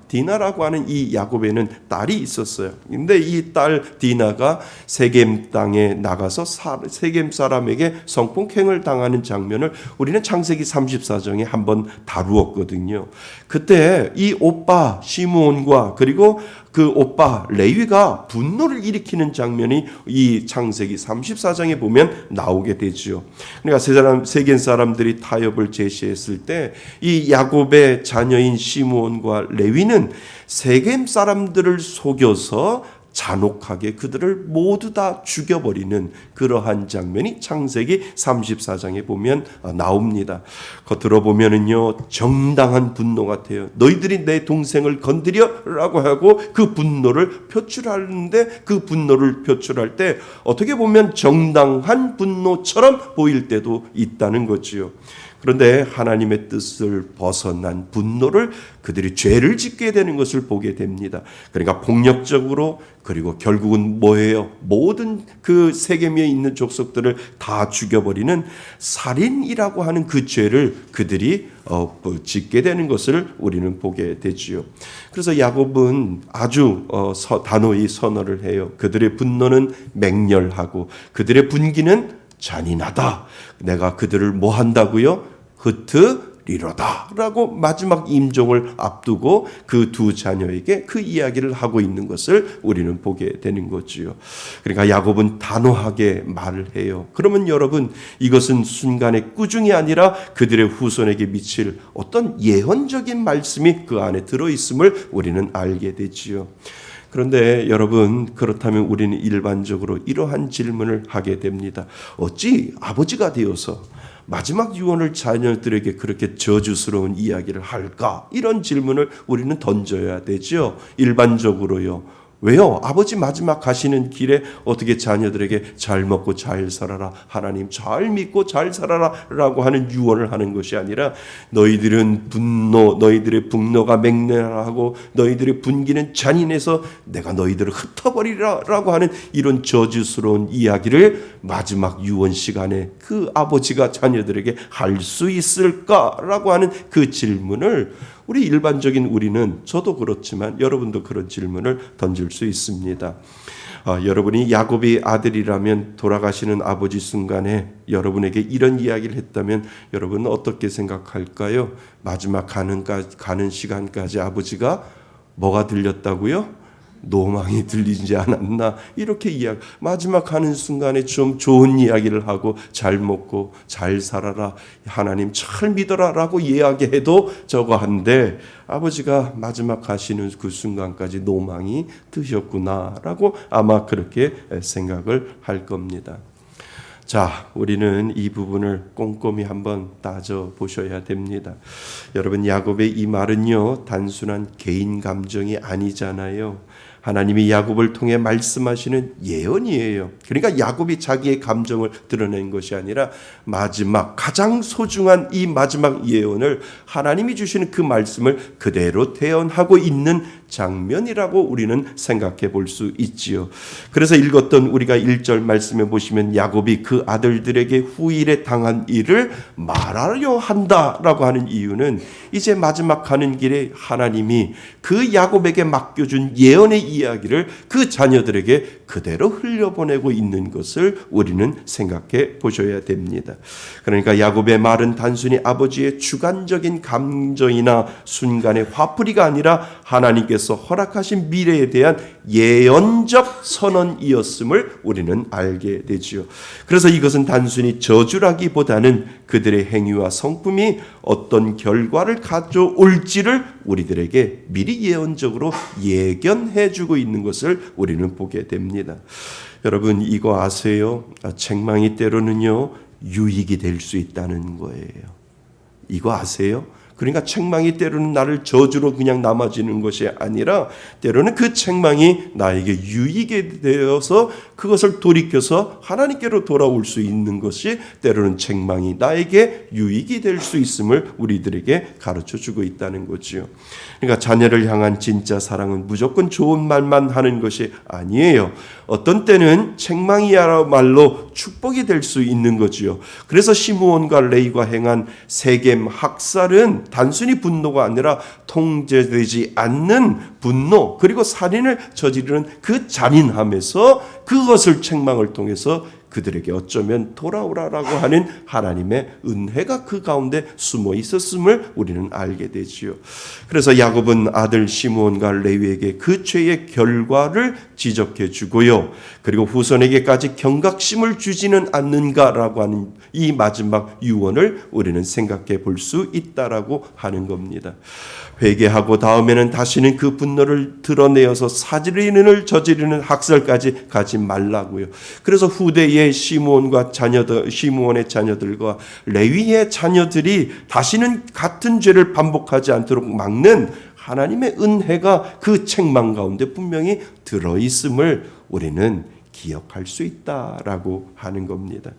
S1: 디나라고 하는 이 야곱에는 딸이 있었어요. 근데 이 딸 디나가 세겜 땅에 나가서 세겜 사람에게 성폭행을 당하는 장면을 우리는 창세기 34장에 한번 다루었거든요. 그때 이 오빠 시므온과 그리고 그 오빠 레위가 분노를 일으키는 장면이 이 창세기 34장에 보면 나오게 되죠. 그러니까 세겜 사람들이 타협을 제시했을 때 이 야곱의 자녀인 시므온과 레위는 세겜 사람들을 속여서 잔혹하게 그들을 모두 다 죽여버리는 그러한 장면이 창세기 34장에 보면 나옵니다. 겉으로 보면은요 정당한 분노 같아요. 너희들이 내 동생을 건드려라고 하고 그 분노를 표출하는데 그 분노를 표출할 때 어떻게 보면 정당한 분노처럼 보일 때도 있다는 거지요. 그런데 하나님의 뜻을 벗어난 분노를 그들이 죄를 짓게 되는 것을 보게 됩니다. 그러니까 폭력적으로 그리고 결국은 뭐예요? 모든 그 세겜에 있는 족속들을 다 죽여버리는 살인이라고 하는 그 죄를 그들이 짓게 되는 것을 우리는 보게 되지요. 그래서 야곱은 아주 단호히 선언을 해요. 그들의 분노는 맹렬하고 그들의 분기는 잔인하다. 내가 그들을 뭐 한다고요? 흩으리로다 라고 마지막 임종을 앞두고 그 두 자녀에게 그 이야기를 하고 있는 것을 우리는 보게 되는 거지요. 그러니까 야곱은 단호하게 말을 해요. 그러면 여러분 이것은 순간의 꾸중이 아니라 그들의 후손에게 미칠 어떤 예언적인 말씀이 그 안에 들어있음을 우리는 알게 되지요. 그런데 여러분 그렇다면 우리는 일반적으로 이러한 질문을 하게 됩니다. 어찌 아버지가 되어서 마지막 유언을 자녀들에게 그렇게 저주스러운 이야기를 할까? 이런 질문을 우리는 던져야 되죠. 일반적으로요. 왜요? 아버지 마지막 가시는 길에 어떻게 자녀들에게 잘 먹고 잘 살아라, 하나님 잘 믿고 잘 살아라 라고 하는 유언을 하는 것이 아니라 너희들은 너희들의 분노가 맹렬하고 너희들의 분기는 잔인해서 내가 너희들을 흩어버리라 라고 하는 이런 저주스러운 이야기를 마지막 유언 시간에 그 아버지가 자녀들에게 할 수 있을까라고 하는 그 질문을 우리는 저도 그렇지만 여러분도 그런 질문을 던질 수 있습니다. 여러분이 야곱의 아들이라면 돌아가시는 아버지 순간에 여러분에게 이런 이야기를 했다면 여러분은 어떻게 생각할까요? 마지막 가는 시간까지 아버지가 뭐가 들렸다고요? 노망이 들리지 않았나? 이렇게 이야기. 마지막 가는 순간에 좀 좋은 이야기를 하고 잘 먹고 잘 살아라. 하나님 잘 믿어라라고 이야기해도 저거 한데 아버지가 마지막 가시는 그 순간까지 노망이 드셨구나라고 아마 그렇게 생각을 할 겁니다. 자, 우리는 이 부분을 꼼꼼히 한번 따져 보셔야 됩니다. 여러분, 야곱의 이 말은요, 단순한 개인 감정이 아니잖아요. 하나님이 야곱을 통해 말씀하시는 예언이에요. 그러니까 야곱이 자기의 감정을 드러낸 것이 아니라 마지막 가장 소중한 이 마지막 예언을 하나님이 주시는 그 말씀을 그대로 대언하고 있는 장면이라고 우리는 생각해 볼 수 있지요. 그래서 읽었던 우리가 1절 말씀에 보시면 야곱이 그 아들들에게 후일에 당한 일을 말하려 한다라고 하는 이유는 이제 마지막 가는 길에 하나님이 그 야곱에게 맡겨준 예언의 이야기를 그 자녀들에게 그대로 흘려보내고 있는 것을 우리는 생각해 보셔야 됩니다. 그러니까 야곱의 말은 단순히 아버지의 주관적인 감정이나 순간의 화풀이가 아니라 하나님께서 허락하신 미래에 대한 예언적 선언이었음을 우리는 알게 되지요. 그래서 이것은 단순히 저주라기보다는 그들의 행위와 성품이 어떤 결과를 가져올지를 우리들에게 미리 예언적으로 예견해주고 있는 것을 우리는 보게 됩니다. 여러분, 이거 아세요? 책망이 때로는요 유익이 될 수 있다는 거예요. 이거 아세요? 그러니까 책망이 때로는 나를 저주로 그냥 남아지는 것이 아니라 때로는 그 책망이 나에게 유익이 되어서 그것을 돌이켜서 하나님께로 돌아올 수 있는 것이 때로는 책망이 나에게 유익이 될 수 있음을 우리들에게 가르쳐주고 있다는 거지요. 그러니까 자녀를 향한 진짜 사랑은 무조건 좋은 말만 하는 것이 아니에요. 어떤 때는 책망이야말로 축복이 될 수 있는 거지요. 그래서 시므온과 레위가 행한 세겜 학살은 단순히 분노가 아니라 통제되지 않는 분노 그리고 살인을 저지르는 그 잔인함에서 그것을 책망을 통해서 그들에게 어쩌면 돌아오라라고 하는 하나님의 은혜가 그 가운데 숨어 있었음을 우리는 알게 되지요. 그래서 야곱은 아들 시므온과 레위에게 그 죄의 결과를 지적해 주고요. 그리고 후손에게까지 경각심을 주지는 않는가라고 하는 이 마지막 유언을 우리는 생각해 볼 수 있다라고 하는 겁니다. 회개하고 다음에는 다시는 그 분노를 드러내어서 살인을 저지르는 학살까지 가지 말라고요. 그래서 후대의 시므온의 자녀들과 레위의 자녀들이 다시는 같은 죄를 반복하지 않도록 막는 하나님의 은혜가 그 책망 가운데 분명히 들어있음을 우리는 기억할 수 있다라고 하는 겁니다.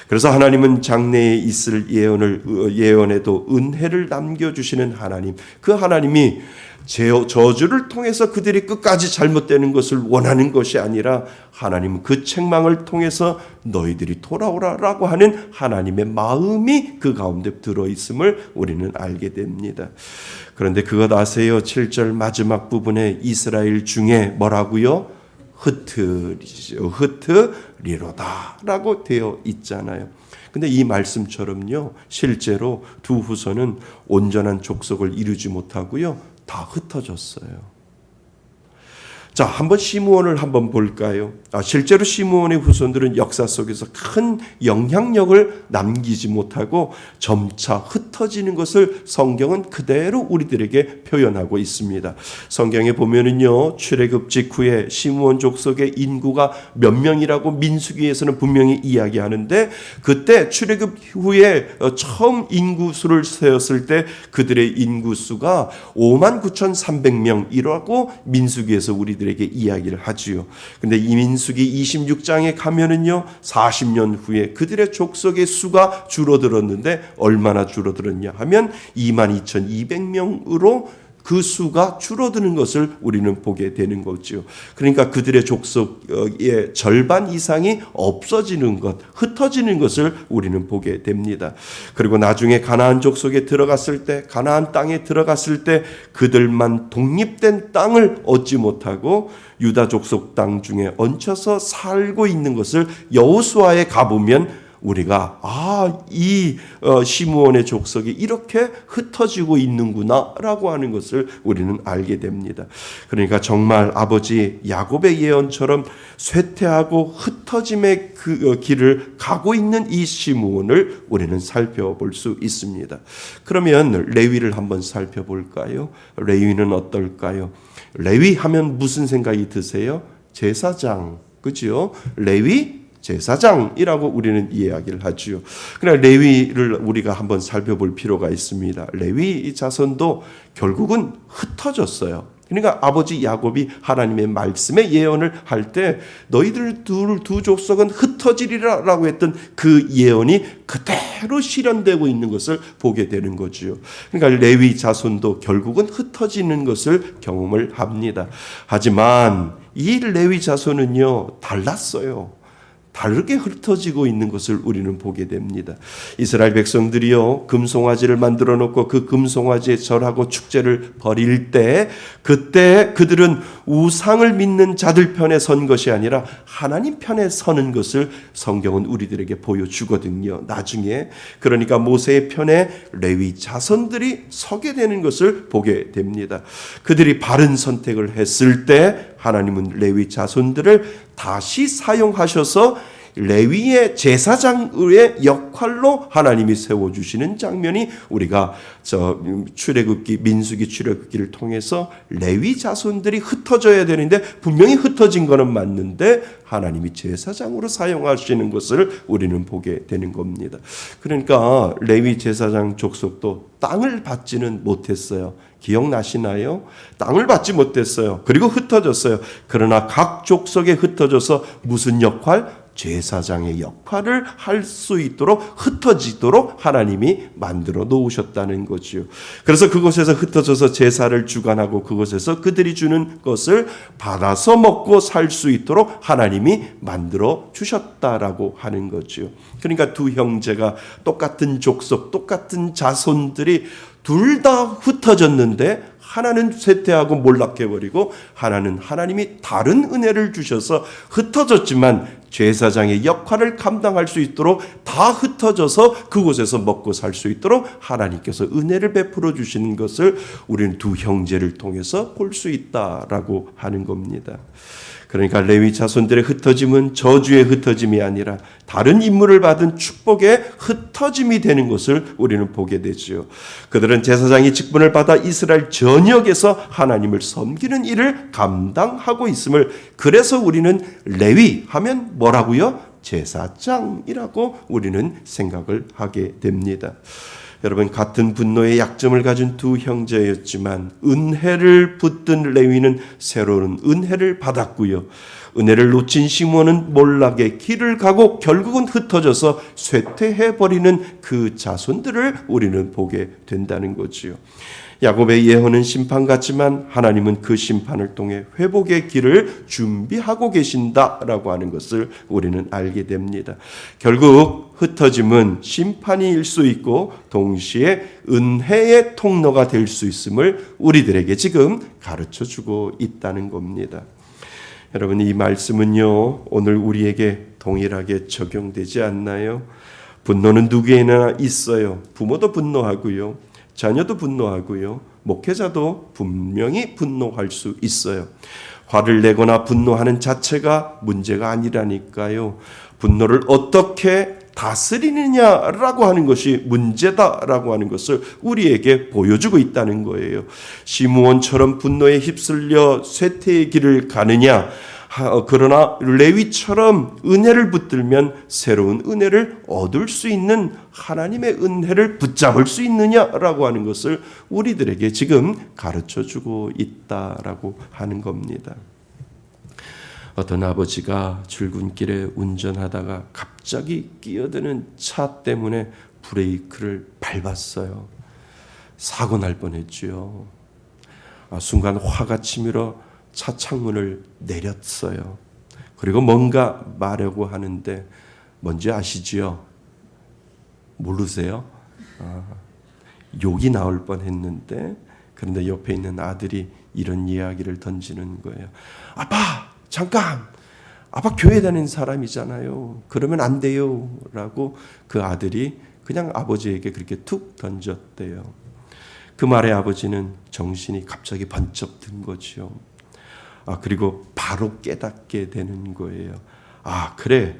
S1: 그래서 하나님은 장래에 있을 예언에도 은혜를 남겨주시는 하나님, 그 하나님이 저주를 통해서 그들이 끝까지 잘못되는 것을 원하는 것이 아니라 하나님은 그 책망을 통해서 너희들이 돌아오라라고 하는 하나님의 마음이 그 가운데 들어있음을 우리는 알게 됩니다. 그런데 그것 아세요? 7절 마지막 부분에 이스라엘 중에 뭐라고요? 흩으리로다라고 되어 있잖아요. 근데 이 말씀처럼요, 실제로 두 후손은 온전한 족속을 이루지 못하고요, 다 흩어졌어요. 자, 한번 시므온을 한번 볼까요? 실제로 시므온의 후손들은 역사 속에서 큰 영향력을 남기지 못하고 점차 흩어지는 것을 성경은 그대로 우리들에게 표현하고 있습니다. 성경에 보면은요, 출애굽 직후에 시므온 족속의 인구가 몇 명이라고 민수기에서는 분명히 이야기하는데 그때 출애굽 후에 처음 인구수를 세었을 때 그들의 인구수가 59,300명이라고 민수기에서 우리들에게 이야기를 하지요. 근데 이 민수기 26장에 가면은요, 40년 후에 그들의 족속의 수가 줄어들었는데 얼마나 줄어들었냐 하면 22,200명으로 그 수가 줄어드는 것을 우리는 보게 되는 거죠. 그러니까 그들의 족속의 절반 이상이 없어지는 것, 흩어지는 것을 우리는 보게 됩니다. 그리고 나중에 가나안 족속에 들어갔을 때, 가나안 땅에 들어갔을 때 그들만 독립된 땅을 얻지 못하고 유다 족속 땅 중에 얹혀서 살고 있는 것을 여호수아에 가보면 우리가 이 시므온의 족속이 이렇게 흩어지고 있는구나라고 하는 것을 우리는 알게 됩니다. 그러니까 정말 아버지 야곱의 예언처럼 쇠퇴하고 흩어짐의 그 길을 가고 있는 이 시므온을 우리는 살펴볼 수 있습니다. 그러면 레위를 한번 살펴볼까요? 레위는 어떨까요? 레위 하면 무슨 생각이 드세요? 제사장, 그죠? 레위 제사장이라고 우리는 이야기를 하지요. 그러나 레위를 우리가 한번 살펴볼 필요가 있습니다. 레위 자손도 결국은 흩어졌어요. 그러니까 아버지 야곱이 하나님의 말씀의 예언을 할 때 너희들 두 족속은 흩어지리라라고 했던 그 예언이 그대로 실현되고 있는 것을 보게 되는 거지요. 그러니까 레위 자손도 결국은 흩어지는 것을 경험을 합니다. 하지만 이 레위 자손은요 달랐어요. 다르게 흩어지고 있는 것을 우리는 보게 됩니다. 이스라엘 백성들이요 금송아지를 만들어 놓고 그 금송아지에 절하고 축제를 벌일 때 그때 그들은 우상을 믿는 자들 편에 선 것이 아니라 하나님 편에 서는 것을 성경은 우리들에게 보여주거든요. 나중에 그러니까 모세의 편에 레위 자손들이 서게 되는 것을 보게 됩니다. 그들이 바른 선택을 했을 때 하나님은 레위 자손들을 다시 사용하셔서 레위의 제사장의 역할로 하나님이 세워주시는 장면이 우리가 출애굽기 민수기 출애굽기를 통해서 레위 자손들이 흩어져야 되는데 분명히 흩어진 것은 맞는데 하나님이 제사장으로 사용하시는 것을 우리는 보게 되는 겁니다. 그러니까 레위 제사장 족속도 땅을 받지는 못했어요. 기억나시나요? 땅을 받지 못했어요. 그리고 흩어졌어요. 그러나 각 족속에 흩어져서 무슨 역할? 제사장의 역할을 할 수 있도록 흩어지도록 하나님이 만들어 놓으셨다는 거지요. 그래서 그곳에서 흩어져서 제사를 주관하고 그곳에서 그들이 주는 것을 받아서 먹고 살 수 있도록 하나님이 만들어 주셨다라고 하는 거지요. 그러니까 두 형제가 똑같은 족속, 똑같은 자손들이 둘 다 흩어졌는데 하나는 쇠퇴하고 몰락해버리고 하나는 하나님이 다른 은혜를 주셔서 흩어졌지만 제사장의 역할을 감당할 수 있도록 다 흩어져서 그곳에서 먹고 살 수 있도록 하나님께서 은혜를 베풀어 주시는 것을 우리는 두 형제를 통해서 볼 수 있다라고 하는 겁니다. 그러니까 레위 자손들의 흩어짐은 저주의 흩어짐이 아니라 다른 임무를 받은 축복의 흩어짐이 되는 것을 우리는 보게 되지요. 그들은 제사장의 직분을 받아 이스라엘 전역에서 하나님을 섬기는 일을 감당하고 있음을 그래서 우리는 레위 하면 뭐라고요? 제사장이라고 우리는 생각을 하게 됩니다. 여러분 같은 분노의 약점을 가진 두 형제였지만 은혜를 붙든 레위는 새로운 은혜를 받았고요. 은혜를 놓친 시므온은 몰락의 길을 가고 결국은 흩어져서 쇠퇴해버리는 그 자손들을 우리는 보게 된다는 거지요. 야곱의 예언은 심판 같지만 하나님은 그 심판을 통해 회복의 길을 준비하고 계신다라고 하는 것을 우리는 알게 됩니다. 결국 흩어짐은 심판일 수 있고 동시에 은혜의 통로가 될 수 있음을 우리들에게 지금 가르쳐주고 있다는 겁니다. 여러분 이 말씀은요 오늘 우리에게 동일하게 적용되지 않나요? 분노는 누구에나 있어요. 부모도 분노하고요. 자녀도 분노하고요. 목회자도 분명히 분노할 수 있어요. 화를 내거나 분노하는 자체가 문제가 아니라니까요. 분노를 어떻게 다스리느냐라고 하는 것이 문제다라고 하는 것을 우리에게 보여주고 있다는 거예요. 시므온처럼 분노에 휩쓸려 쇠퇴의 길을 가느냐, 그러나 레위처럼 은혜를 붙들면 새로운 은혜를 얻을 수 있는 하나님의 은혜를 붙잡을 수 있느냐라고 하는 것을 우리들에게 지금 가르쳐주고 있다라고 하는 겁니다. 어떤 아버지가 출근길에 운전하다가 갑자기 끼어드는 차 때문에 브레이크를 밟았어요. 사고 날 뻔했죠. 순간 화가 치밀어 차 창문을 내렸어요. 그리고 뭔가 말하고 하는데 뭔지 아시지요? 모르세요? 욕이 나올 뻔했는데 그런데 옆에 있는 아들이 이런 이야기를 던지는 거예요. 아빠 잠깐, 아빠 교회 다니는 사람이잖아요. 그러면 안 돼요 라고 그 아들이 그냥 아버지에게 그렇게 툭 던졌대요. 그 말에 아버지는 정신이 갑자기 번쩍 든 거죠. 그리고 바로 깨닫게 되는 거예요. 그래,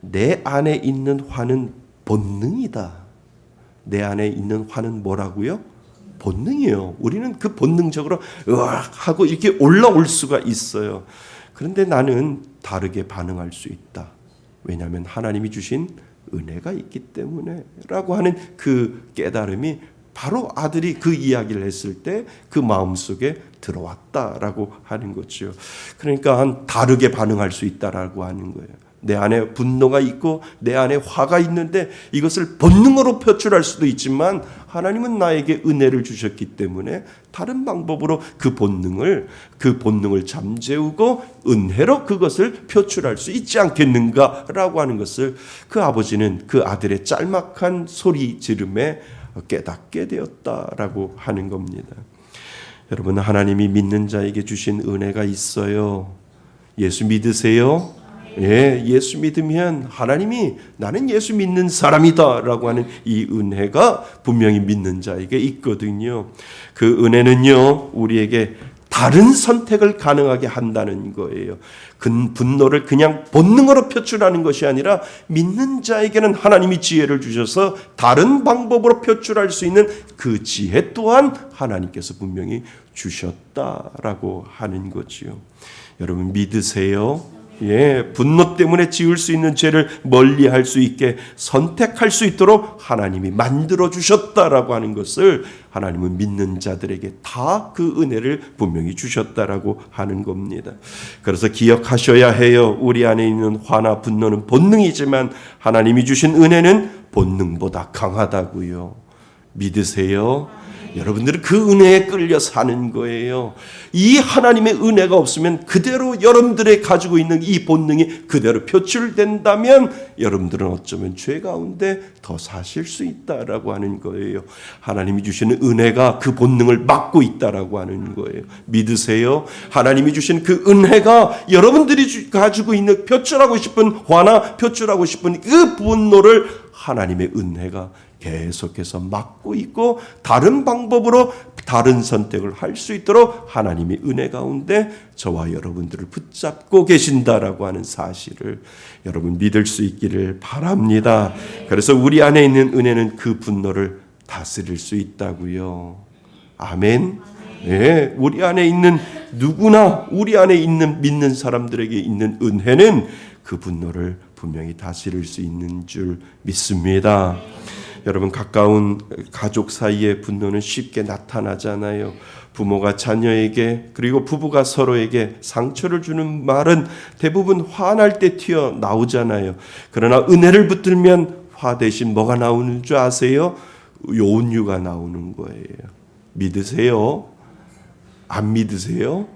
S1: 내 안에 있는 화는 본능이다. 내 안에 있는 화는 뭐라고요? 본능이에요. 우리는 그 본능적으로 으악 하고 이렇게 올라올 수가 있어요. 그런데 나는 다르게 반응할 수 있다. 왜냐하면 하나님이 주신 은혜가 있기 때문에 라고 하는 그 깨달음이 바로 아들이 그 이야기를 했을 때 그 마음속에 들어왔다라고 하는 거죠. 그러니까 다르게 반응할 수 있다라고 하는 거예요. 내 안에 분노가 있고 내 안에 화가 있는데 이것을 본능으로 표출할 수도 있지만 하나님은 나에게 은혜를 주셨기 때문에 다른 방법으로 그 본능을 잠재우고 은혜로 그것을 표출할 수 있지 않겠는가라고 하는 것을 그 아버지는 그 아들의 짤막한 소리 지름에 깨닫게 되었다라고 하는 겁니다. 여러분, 하나님이 믿는 자에게 주신 은혜가 있어요. 예수 믿으세요? 예, 예수 믿으면 하나님이 나는 예수 믿는 사람이다라고 하는 이 은혜가 분명히 믿는 자에게 있거든요. 그 은혜는요, 우리에게 다른 선택을 가능하게 한다는 거예요. 그 분노를 그냥 본능으로 표출하는 것이 아니라 믿는 자에게는 하나님이 지혜를 주셔서 다른 방법으로 표출할 수 있는 그 지혜 또한 하나님께서 분명히 주셨다라고 하는 거지요. 여러분 믿으세요? 예, 분노 때문에 지을 수 있는 죄를 멀리할 수 있게 선택할 수 있도록 하나님이 만들어 주셨다라고 하는 것을 하나님은 믿는 자들에게 다 그 은혜를 분명히 주셨다라고 하는 겁니다. 그래서 기억하셔야 해요. 우리 안에 있는 화나 분노는 본능이지만 하나님이 주신 은혜는 본능보다 강하다고요. 믿으세요? 여러분들은 그 은혜에 끌려 사는 거예요. 이 하나님의 은혜가 없으면 그대로 여러분들이 가지고 있는 이 본능이 그대로 표출된다면 여러분들은 어쩌면 죄 가운데 더 사실 수 있다라고 하는 거예요. 하나님이 주시는 은혜가 그 본능을 막고 있다라고 하는 거예요. 믿으세요? 하나님이 주신 그 은혜가 여러분들이 가지고 있는 표출하고 싶은 화나 표출하고 싶은 그 분노를 하나님의 은혜가 계속해서 막고 있고 다른 방법으로 다른 선택을 할 수 있도록 하나님의 은혜 가운데 저와 여러분들을 붙잡고 계신다라고 하는 사실을 여러분 믿을 수 있기를 바랍니다. 그래서 우리 안에 있는 은혜는 그 분노를 다스릴 수 있다고요. 아멘. 네, 우리 안에 있는 누구나 우리 안에 있는 믿는 사람들에게 있는 은혜는 그 분노를 분명히 다스릴 수 있는 줄 믿습니다. 여러분 가까운 가족 사이의 분노는 쉽게 나타나잖아요. 부모가 자녀에게 그리고 부부가 서로에게 상처를 주는 말은 대부분 화날 때 튀어나오잖아요. 그러나 은혜를 붙들면 화 대신 뭐가 나오는 줄 아세요? 온유가 나오는 거예요. 믿으세요? 안 믿으세요?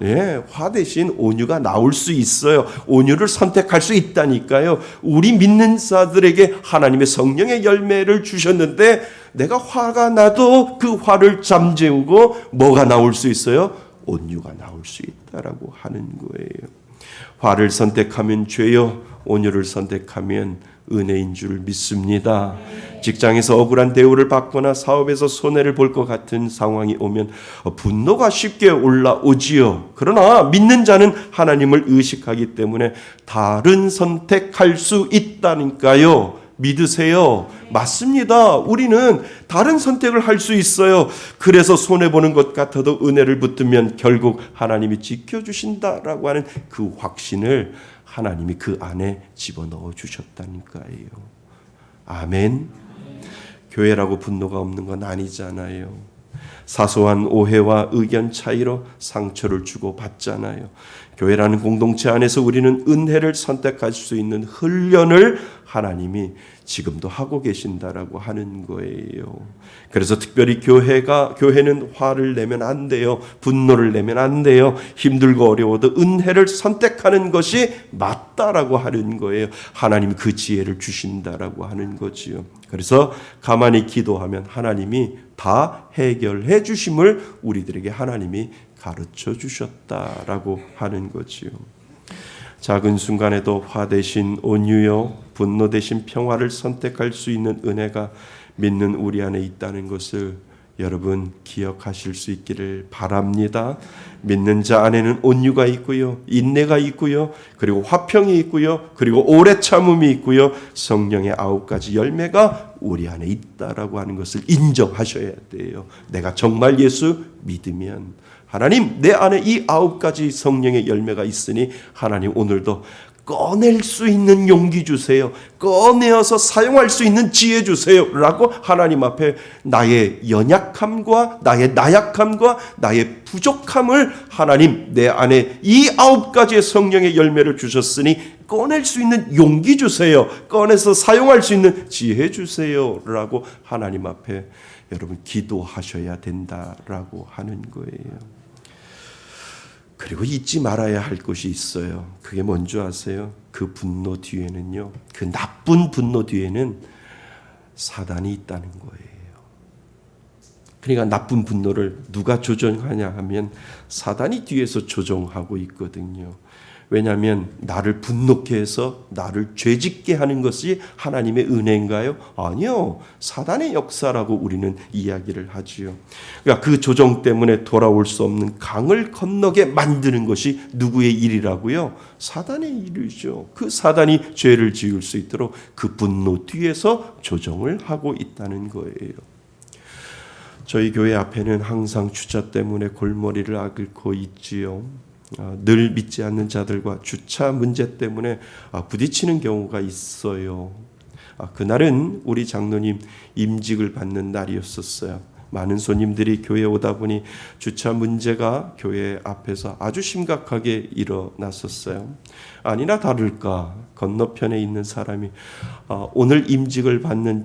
S1: 예, 화 대신 온유가 나올 수 있어요. 온유를 선택할 수 있다니까요. 우리 믿는 자들에게 하나님의 성령의 열매를 주셨는데 내가 화가 나도 그 화를 잠재우고 뭐가 나올 수 있어요? 온유가 나올 수 있다라고 하는 거예요. 화를 선택하면 죄요, 온유를 선택하면 은혜인 줄 믿습니다. 직장에서 억울한 대우를 받거나 사업에서 손해를 볼 것 같은 상황이 오면 분노가 쉽게 올라오지요. 그러나 믿는 자는 하나님을 의식하기 때문에 다른 선택할 수 있다니까요. 믿으세요? 맞습니다. 우리는 다른 선택을 할 수 있어요. 그래서 손해보는 것 같아도 은혜를 붙들면 결국 하나님이 지켜주신다라고 하는 그 확신을 하나님이 그 안에 집어넣어 주셨다니까요. 아멘. 교회라고 분노가 없는 건 아니잖아요. 사소한 오해와 의견 차이로 상처를 주고 받잖아요. 교회라는 공동체 안에서 우리는 은혜를 선택할 수 있는 훈련을 하나님이 지금도 하고 계신다라고 하는 거예요. 그래서 특별히 교회는 화를 내면 안 돼요. 분노를 내면 안 돼요. 힘들고 어려워도 은혜를 선택하는 것이 맞다라고 하는 거예요. 하나님이 그 지혜를 주신다라고 하는 거지요. 그래서 가만히 기도하면 하나님이 다 해결해 주심을 우리들에게 하나님이 가르쳐 주셨다라고 하는 거지요. 작은 순간에도 화 대신 온유요, 분노 대신 평화를 선택할 수 있는 은혜가 믿는 우리 안에 있다는 것을 여러분 기억하실 수 있기를 바랍니다. 믿는 자 안에는 온유가 있고요, 인내가 있고요, 그리고 화평이 있고요, 그리고 오래 참음이 있고요, 성령의 9가지 열매가 우리 안에 있다라고 하는 것을 인정하셔야 돼요. 내가 정말 예수 믿으면 하나님, 내 안에 이 9가지 성령의 열매가 있으니 하나님 오늘도 꺼낼 수 있는 용기 주세요. 꺼내어서 사용할 수 있는 지혜 주세요. 라고 하나님 앞에 나의 연약함과 나의 나약함과 나의 부족함을 하나님 내 안에 이 9가지의 성령의 열매를 주셨으니 꺼낼 수 있는 용기 주세요. 꺼내서 사용할 수 있는 지혜 주세요. 라고 하나님 앞에 여러분 기도하셔야 된다라고 하는 거예요. 그리고 잊지 말아야 할 것이 있어요. 그게 뭔지 아세요? 그 분노 뒤에는요, 그 나쁜 분노 뒤에는 사단이 있다는 거예요. 그러니까 나쁜 분노를 누가 조정하냐 하면 사단이 뒤에서 조정하고 있거든요. 왜냐하면 나를 분노케 해서 나를 죄짓게 하는 것이 하나님의 은혜인가요? 아니요. 사단의 역사라고 우리는 이야기를 하지요. 그러니까 그 조정 때문에 돌아올 수 없는 강을 건너게 만드는 것이 누구의 일이라고요? 사단의 일이죠. 그 사단이 죄를 지을 수 있도록 그 분노 뒤에서 조정을 하고 있다는 거예요. 저희 교회 앞에는 항상 주차 때문에 골머리를 앓고 있지요. 늘 믿지 않는 자들과 주차 문제 때문에 부딪히는 경우가 있어요. 그날은 우리 장로님 임직을 받는 날이었었어요. 많은 손님들이 교회에 오다 보니 주차 문제가 교회 앞에서 아주 심각하게 일어났었어요. 아니나 다를까 건너편에 있는 사람이 오늘 임직을 받는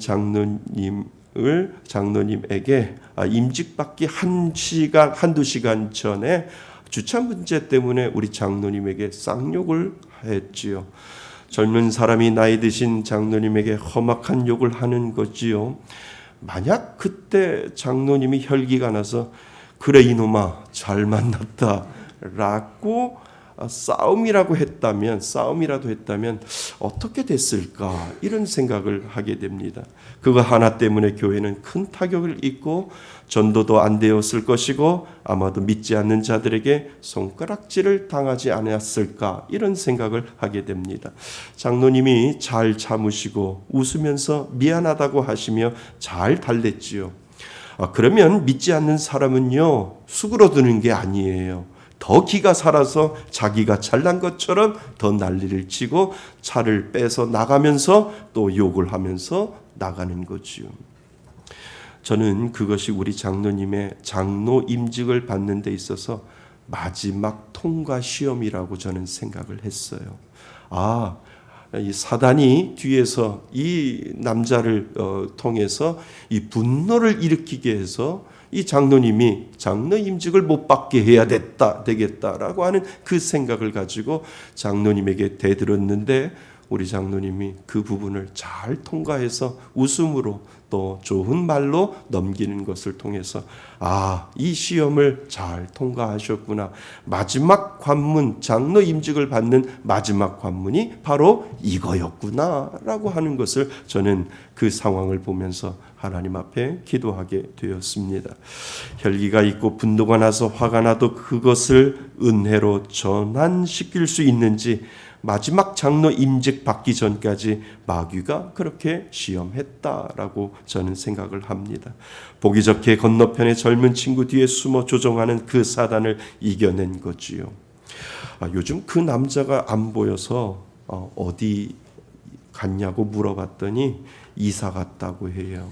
S1: 장로님에게 임직받기 한두 시간 전에 주차 문제 때문에 우리 장로님에게 쌍욕을 했지요. 젊은 사람이 나이 드신 장로님에게 험악한 욕을 하는 거지요. 만약 그때 장로님이 혈기가 나서 그래 이놈아 잘 만났다 라고 싸움이라도 했다면 어떻게 됐을까 이런 생각을 하게 됩니다. 그거 하나 때문에 교회는 큰 타격을 입고 전도도 안 되었을 것이고 아마도 믿지 않는 자들에게 손가락질을 당하지 않았을까 이런 생각을 하게 됩니다. 장로님이 잘 참으시고 웃으면서 미안하다고 하시며 잘 달랬지요. 그러면 믿지 않는 사람은요 수그러드는 게 아니에요. 더 기가 살아서 자기가 잘난 것처럼 더 난리를 치고 차를 빼서 나가면서 또 욕을 하면서 나가는 거지요. 저는 그것이 우리 장로님의 장로 임직을 받는 데 있어서 마지막 통과 시험이라고 저는 생각을 했어요. 이 사단이 뒤에서 이 남자를 통해서 이 분노를 일으키게 해서 이 장로님이 장로 임직을 못 받게 해야 되겠다라고 하는 그 생각을 가지고 장로님에게 대들었는데 우리 장로님이 그 부분을 잘 통과해서 웃음으로 또 좋은 말로 넘기는 것을 통해서 이 시험을 잘 통과하셨구나. 마지막 관문, 장로 임직을 받는 마지막 관문이 바로 이거였구나 라고 하는 것을 저는 그 상황을 보면서 하나님 앞에 기도하게 되었습니다. 혈기가 있고 분노가 나서 화가 나도 그것을 은혜로 전환시킬 수 있는지 마지막 장로 임직 받기 전까지 마귀가 그렇게 시험했다라고 저는 생각을 합니다. 보기 좋게 건너편의 젊은 친구 뒤에 숨어 조종하는 그 사단을 이겨낸 거지요. 요즘 그 남자가 안 보여서 어디 갔냐고 물어봤더니 이사 갔다고 해요.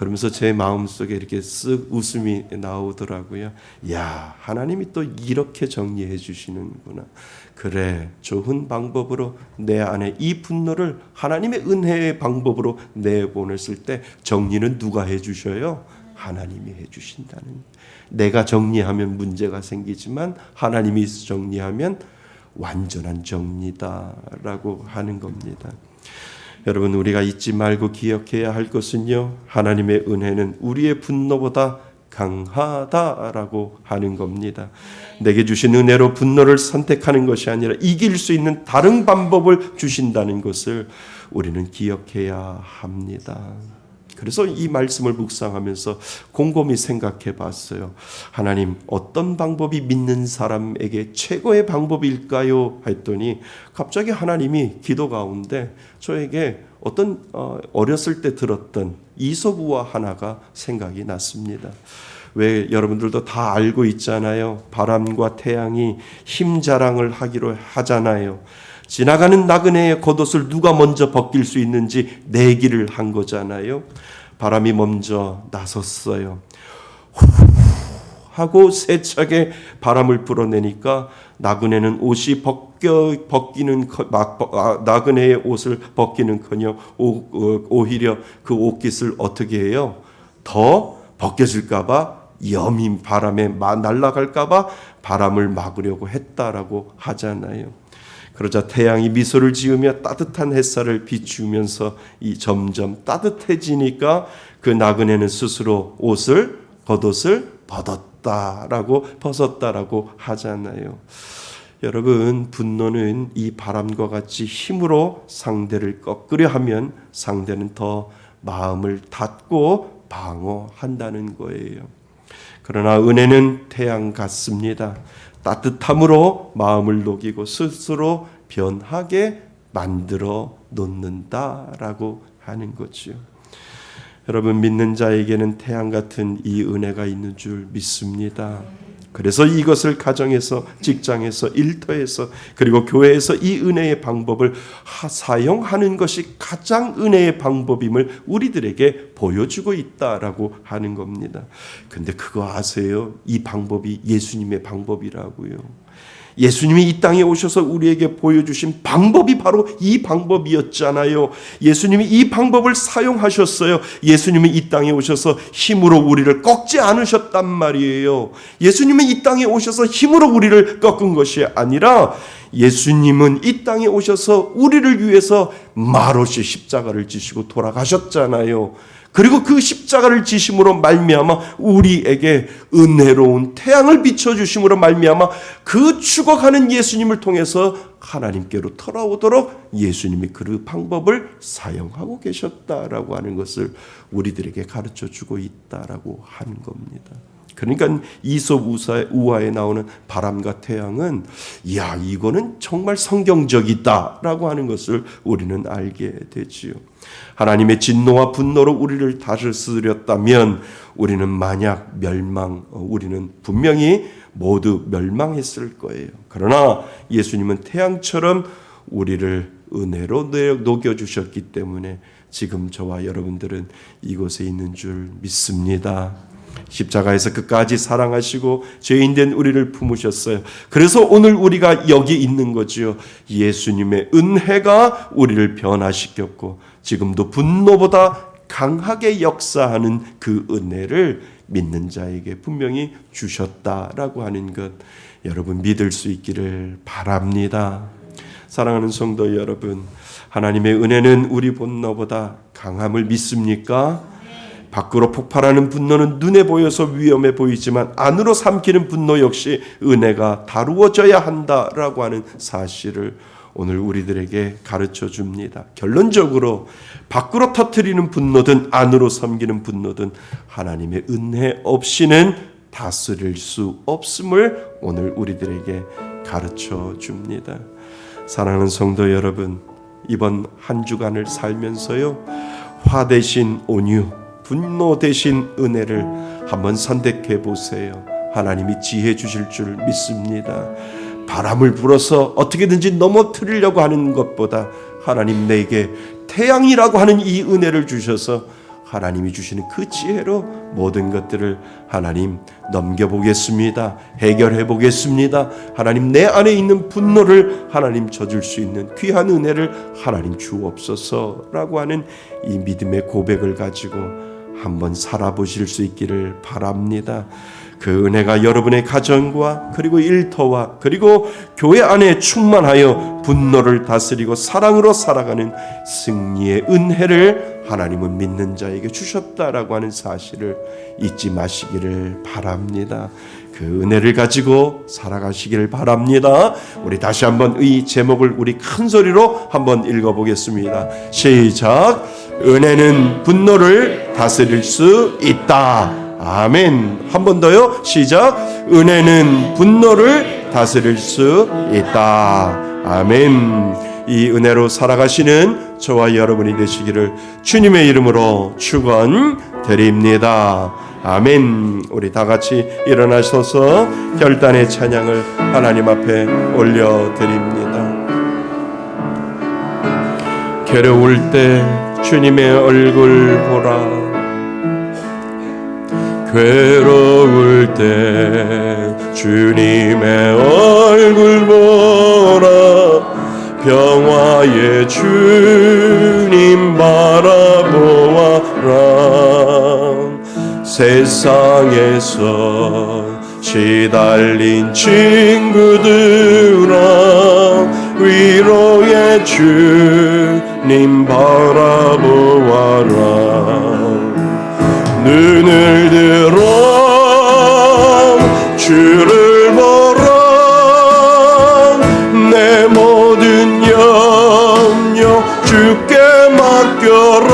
S1: 그러면서 제 마음속에 이렇게 쓱 웃음이 나오더라고요. 야, 하나님이 또 이렇게 정리해 주시는구나. 그래, 좋은 방법으로 내 안에 이 분노를 하나님의 은혜의 방법으로 내보냈을 때 정리는 누가 해 주셔요? 하나님이 해 주신다는. 내가 정리하면 문제가 생기지만 하나님이 정리하면 완전한 정리다라고 하는 겁니다. 여러분, 우리가 잊지 말고 기억해야 할 것은요, 하나님의 은혜는 우리의 분노보다 강하다라고 하는 겁니다. 내게 주신 은혜로 분노를 선택하는 것이 아니라 이길 수 있는 다른 방법을 주신다는 것을 우리는 기억해야 합니다. 그래서 이 말씀을 묵상하면서 곰곰이 생각해 봤어요. 하나님, 어떤 방법이 믿는 사람에게 최고의 방법일까요? 했더니 갑자기 하나님이 기도 가운데 저에게 어떤 어렸을 때 들었던 이솝우화 하나가 생각이 났습니다. 왜 여러분들도 다 알고 있잖아요. 바람과 태양이 힘 자랑을 하기로 하잖아요. 지나가는 나그네의 겉옷을 누가 먼저 벗길 수 있는지 내기를 한 거잖아요. 바람이 먼저 나섰어요. 후 하고 세차게 바람을 불어내니까 나그네는 옷이 벗기는 나그네의 옷을 벗기는커녕 오히려 그 옷깃을 어떻게 해요? 더 벗겨질까봐 염이 바람에 날아갈까봐 바람을 막으려고 했다라고 하잖아요. 그러자 태양이 미소를 지으며 따뜻한 햇살을 비추면서 점점 따뜻해지니까 그 나그네는 스스로 겉옷을 벗었다라고 하잖아요. 여러분, 분노는 이 바람과 같이 힘으로 상대를 꺾으려 하면 상대는 더 마음을 닫고 방어한다는 거예요. 그러나 은혜는 태양 같습니다. 따뜻함으로 마음을 녹이고 스스로 변하게 만들어 놓는다라고 하는 거죠. 여러분, 믿는 자에게는 태양 같은 이 은혜가 있는 줄 믿습니다. 그래서 이것을 가정에서, 직장에서, 일터에서, 그리고 교회에서 이 은혜의 방법을 사용하는 것이 가장 은혜의 방법임을 우리들에게 보여주고 있다라고 하는 겁니다. 근데 그거 아세요? 이 방법이 예수님의 방법이라고요. 예수님이 이 땅에 오셔서 우리에게 보여주신 방법이 바로 이 방법이었잖아요. 예수님이 이 방법을 사용하셨어요. 예수님이 이 땅에 오셔서 힘으로 우리를 꺾지 않으셨단 말이에요. 예수님이 이 땅에 오셔서 힘으로 우리를 꺾은 것이 아니라 예수님은 이 땅에 오셔서 우리를 위해서 말없이 십자가를 지시고 돌아가셨잖아요. 그리고 그 십자가를 지심으로 말미암아 우리에게 은혜로운 태양을 비춰주심으로 말미암아 그 죽어가는 예수님을 통해서 하나님께로 돌아오도록 예수님이 그 방법을 사용하고 계셨다라고 하는 것을 우리들에게 가르쳐주고 있다라고 하는 겁니다. 그러니까 이솝우화에 나오는 바람과 태양은 야, 이거는 정말 성경적이다라고 하는 것을 우리는 알게 되지요. 하나님의 진노와 분노로 우리를 다스렸다면 우리는 우리는 분명히 모두 멸망했을 거예요. 그러나 예수님은 태양처럼 우리를 은혜로 녹여주셨기 때문에 지금 저와 여러분들은 이곳에 있는 줄 믿습니다. 십자가에서 끝까지 사랑하시고 죄인된 우리를 품으셨어요. 그래서 오늘 우리가 여기 있는 거지요. 예수님의 은혜가 우리를 변화시켰고 지금도 분노보다 강하게 역사하는 그 은혜를 믿는 자에게 분명히 주셨다라고 하는 것, 여러분 믿을 수 있기를 바랍니다. 사랑하는 성도 여러분, 하나님의 은혜는 우리 분노보다 강함을 믿습니까? 밖으로 폭발하는 분노는 눈에 보여서 위험해 보이지만 안으로 삼키는 분노 역시 은혜가 다루어져야 한다라고 하는 사실을 오늘 우리들에게 가르쳐 줍니다. 결론적으로 밖으로 터뜨리는 분노든 안으로 섬기는 분노든 하나님의 은혜 없이는 다스릴 수 없음을 오늘 우리들에게 가르쳐 줍니다. 사랑하는 성도 여러분, 이번 한 주간을 살면서요, 화 대신 온유, 분노 대신 은혜를 한번 선택해 보세요. 하나님이 지혜 주실 줄 믿습니다. 바람을 불어서 어떻게든지 넘어뜨리려고 하는 것보다 하나님 내게 태양이라고 하는 이 은혜를 주셔서 하나님이 주시는 그 지혜로 모든 것들을 하나님 넘겨보겠습니다. 해결해 보겠습니다. 하나님 내 안에 있는 분노를 하나님 져줄 수 있는 귀한 은혜를 하나님 주옵소서라고 하는 이 믿음의 고백을 가지고 한번 살아보실 수 있기를 바랍니다. 그 은혜가 여러분의 가정과 그리고 일터와 그리고 교회 안에 충만하여 분노를 다스리고 사랑으로 살아가는 승리의 은혜를 하나님은 믿는 자에게 주셨다라고 하는 사실을 잊지 마시기를 바랍니다. 그 은혜를 가지고 살아가시기를 바랍니다. 우리 다시 한번 이 제목을 우리 큰 소리로 한번 읽어보겠습니다. 시작. 은혜는 분노를 다스릴 수 있다. 아멘. 한 번 더요. 시작. 은혜는 분노를 다스릴 수 있다. 아멘. 이 은혜로 살아가시는 저와 여러분이 되시기를 주님의 이름으로 축원드립니다. 아멘. 우리 다 같이 일어나셔서 결단의 찬양을 하나님 앞에 올려드립니다. 괴로울 때 주님의 얼굴 보라. 괴로울 때 주님의 얼굴 보라. 평화의 주님 바라보아라. 세상에서 시달린 친구들아 위로의 주님 바라보아라. 눈을 들어 주를 보라. 내 모든 염려 주께 맡겨라.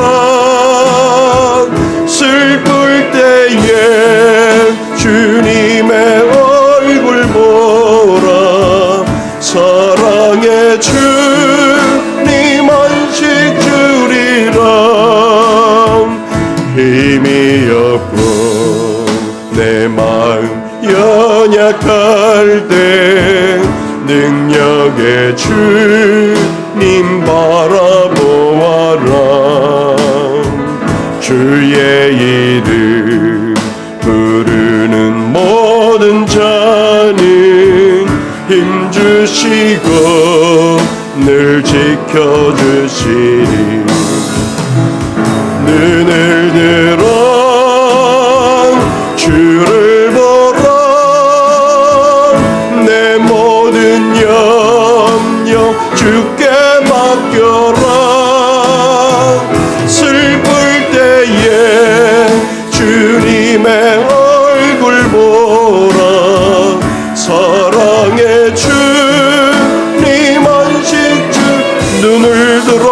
S1: 슬플 때에 주님의 얼굴 보라. 사랑의 주님 안식 주리라. 힘이 없고 내 마음 연약할 때 능력의 주님 바라보아라. 주의 이름 부르는 모든 자는 힘주시고 늘 지켜주시리. 눈을 들어 주를 보라. 내 모든 염려 주께 맡겨라. 슬플 때에 주님의 얼굴 보라. 사랑의 주님 안식 주. 눈을 들어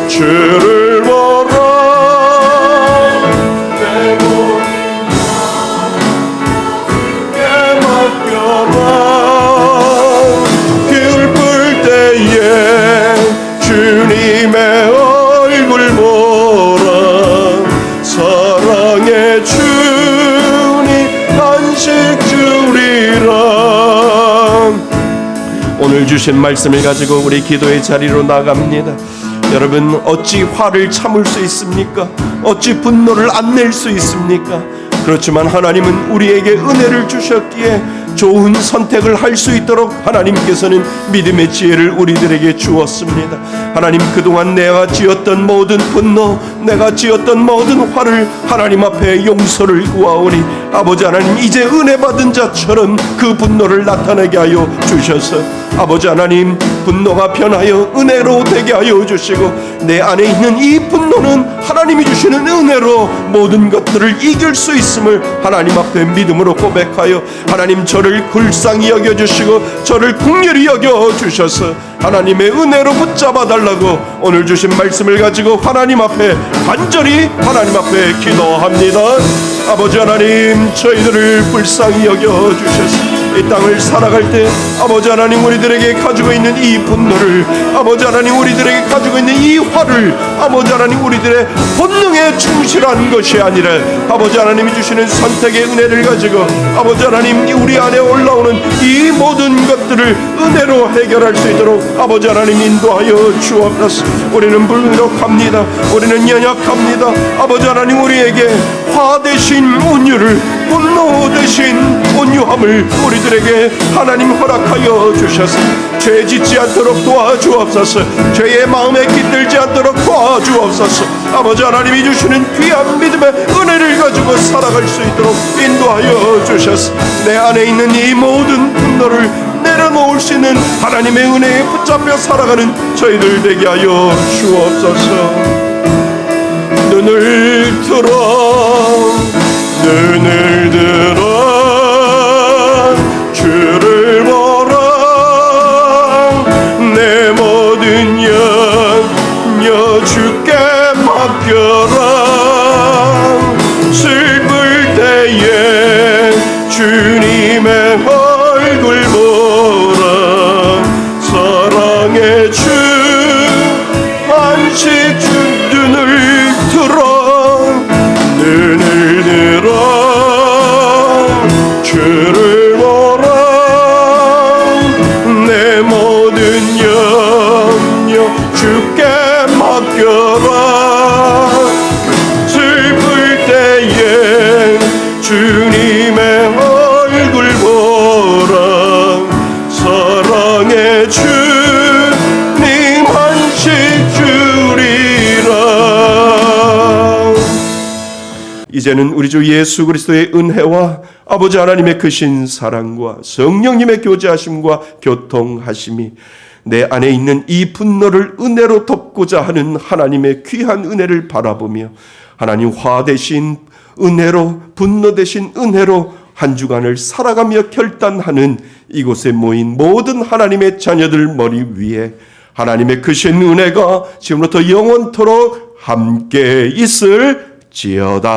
S1: 주를 보라. 내 모든 주께 맡겨라. 기울을 때에 주님의 얼굴 보라. 사랑의 주님 안식 주리라. 오늘 주신 말씀을 가지고 우리 기도의 자리로 나갑니다. 여러분, 어찌 화를 참을 수 있습니까? 어찌 분노를 안 낼 수 있습니까? 그렇지만 하나님은 우리에게 은혜를 주셨기에 좋은 선택을 할 수 있도록 하나님께서는 믿음의 지혜를 우리들에게 주었습니다. 하나님, 그동안 내가 지었던 모든 분노, 내가 지었던 모든 화를 하나님 앞에 용서를 구하오니 아버지 하나님, 이제 은혜 받은 자처럼 그 분노를 나타내게 하여 주셔서 아버지 하나님, 분노가 변하여 은혜로 되게 하여 주시고 내 안에 있는 이 분노는 하나님이 주시는 은혜로 모든 것들을 이길 수 있음을 하나님 앞에 믿음으로 고백하여 하나님, 저를 불쌍히 여겨주시고 저를 긍휼히 여겨주셔서 하나님의 은혜로 붙잡아 달라고 오늘 주신 말씀을 가지고 하나님 앞에 간절히 하나님 앞에 기도합니다. 아버지 하나님, 저희들을 불쌍히 여겨주셔서 이 땅을 살아갈 때 아버지 하나님, 우리들에게 가지고 있는 이 분노를, 아버지 하나님, 우리들에게 가지고 있는 이 화를 아버지 하나님, 우리들의 본능에 충실한 것이 아니라 아버지 하나님이 주시는 선택의 은혜를 가지고 아버지 하나님, 우리 안에 올라오는 이 모든 것들을 문제를 은혜로 해결할 수 있도록 아버지 하나님 인도하여 주옵소서. 우리는 불력합니다. 우리는 연약합니다. 아버지 하나님 우리에게 화 대신 온유를, 분노 대신 온유함을 우리들에게 하나님 허락하여 주셔서 죄 짓지 않도록 도와주옵소서. 죄의 마음에 깃들지 않도록 도와주옵소서. 아버지 하나님이 주시는 귀한 믿음의 은혜를 가지고 살아갈 수 있도록 인도하여 주셔서 내 안에 있는 이 모든 분노를 내려놓을 수 있는 하나님의 은혜에 붙잡혀 살아가는 저희들 되게 하여 주옵소서. 눈을 들어 주를 보라. 내 모든 염려 주께 맡겨라. 슬플 때에 주님의 얼굴 보라. 사랑의 주 안식 주 눈을 들어 주를 보라. 내 모든 염려 주께 맡겨라. 슬플 때에 주님의 얼굴 보라. 사랑의 주님 안식 주리라. 이제는 우리 주 예수 그리스도의 은혜와 아버지 하나님의 크신 사랑과 성령님의 교제하심과 교통하심이 내 안에 있는 이 분노를 은혜로 덮고자 하는 하나님의 귀한 은혜를 바라보며 하나님 화 대신 은혜로, 분노 대신 은혜로 한 주간을 살아가며 결단하는 이곳에 모인 모든 하나님의 자녀들 머리 위에 하나님의 크신 은혜가 지금부터 영원토록 함께 있을지어다.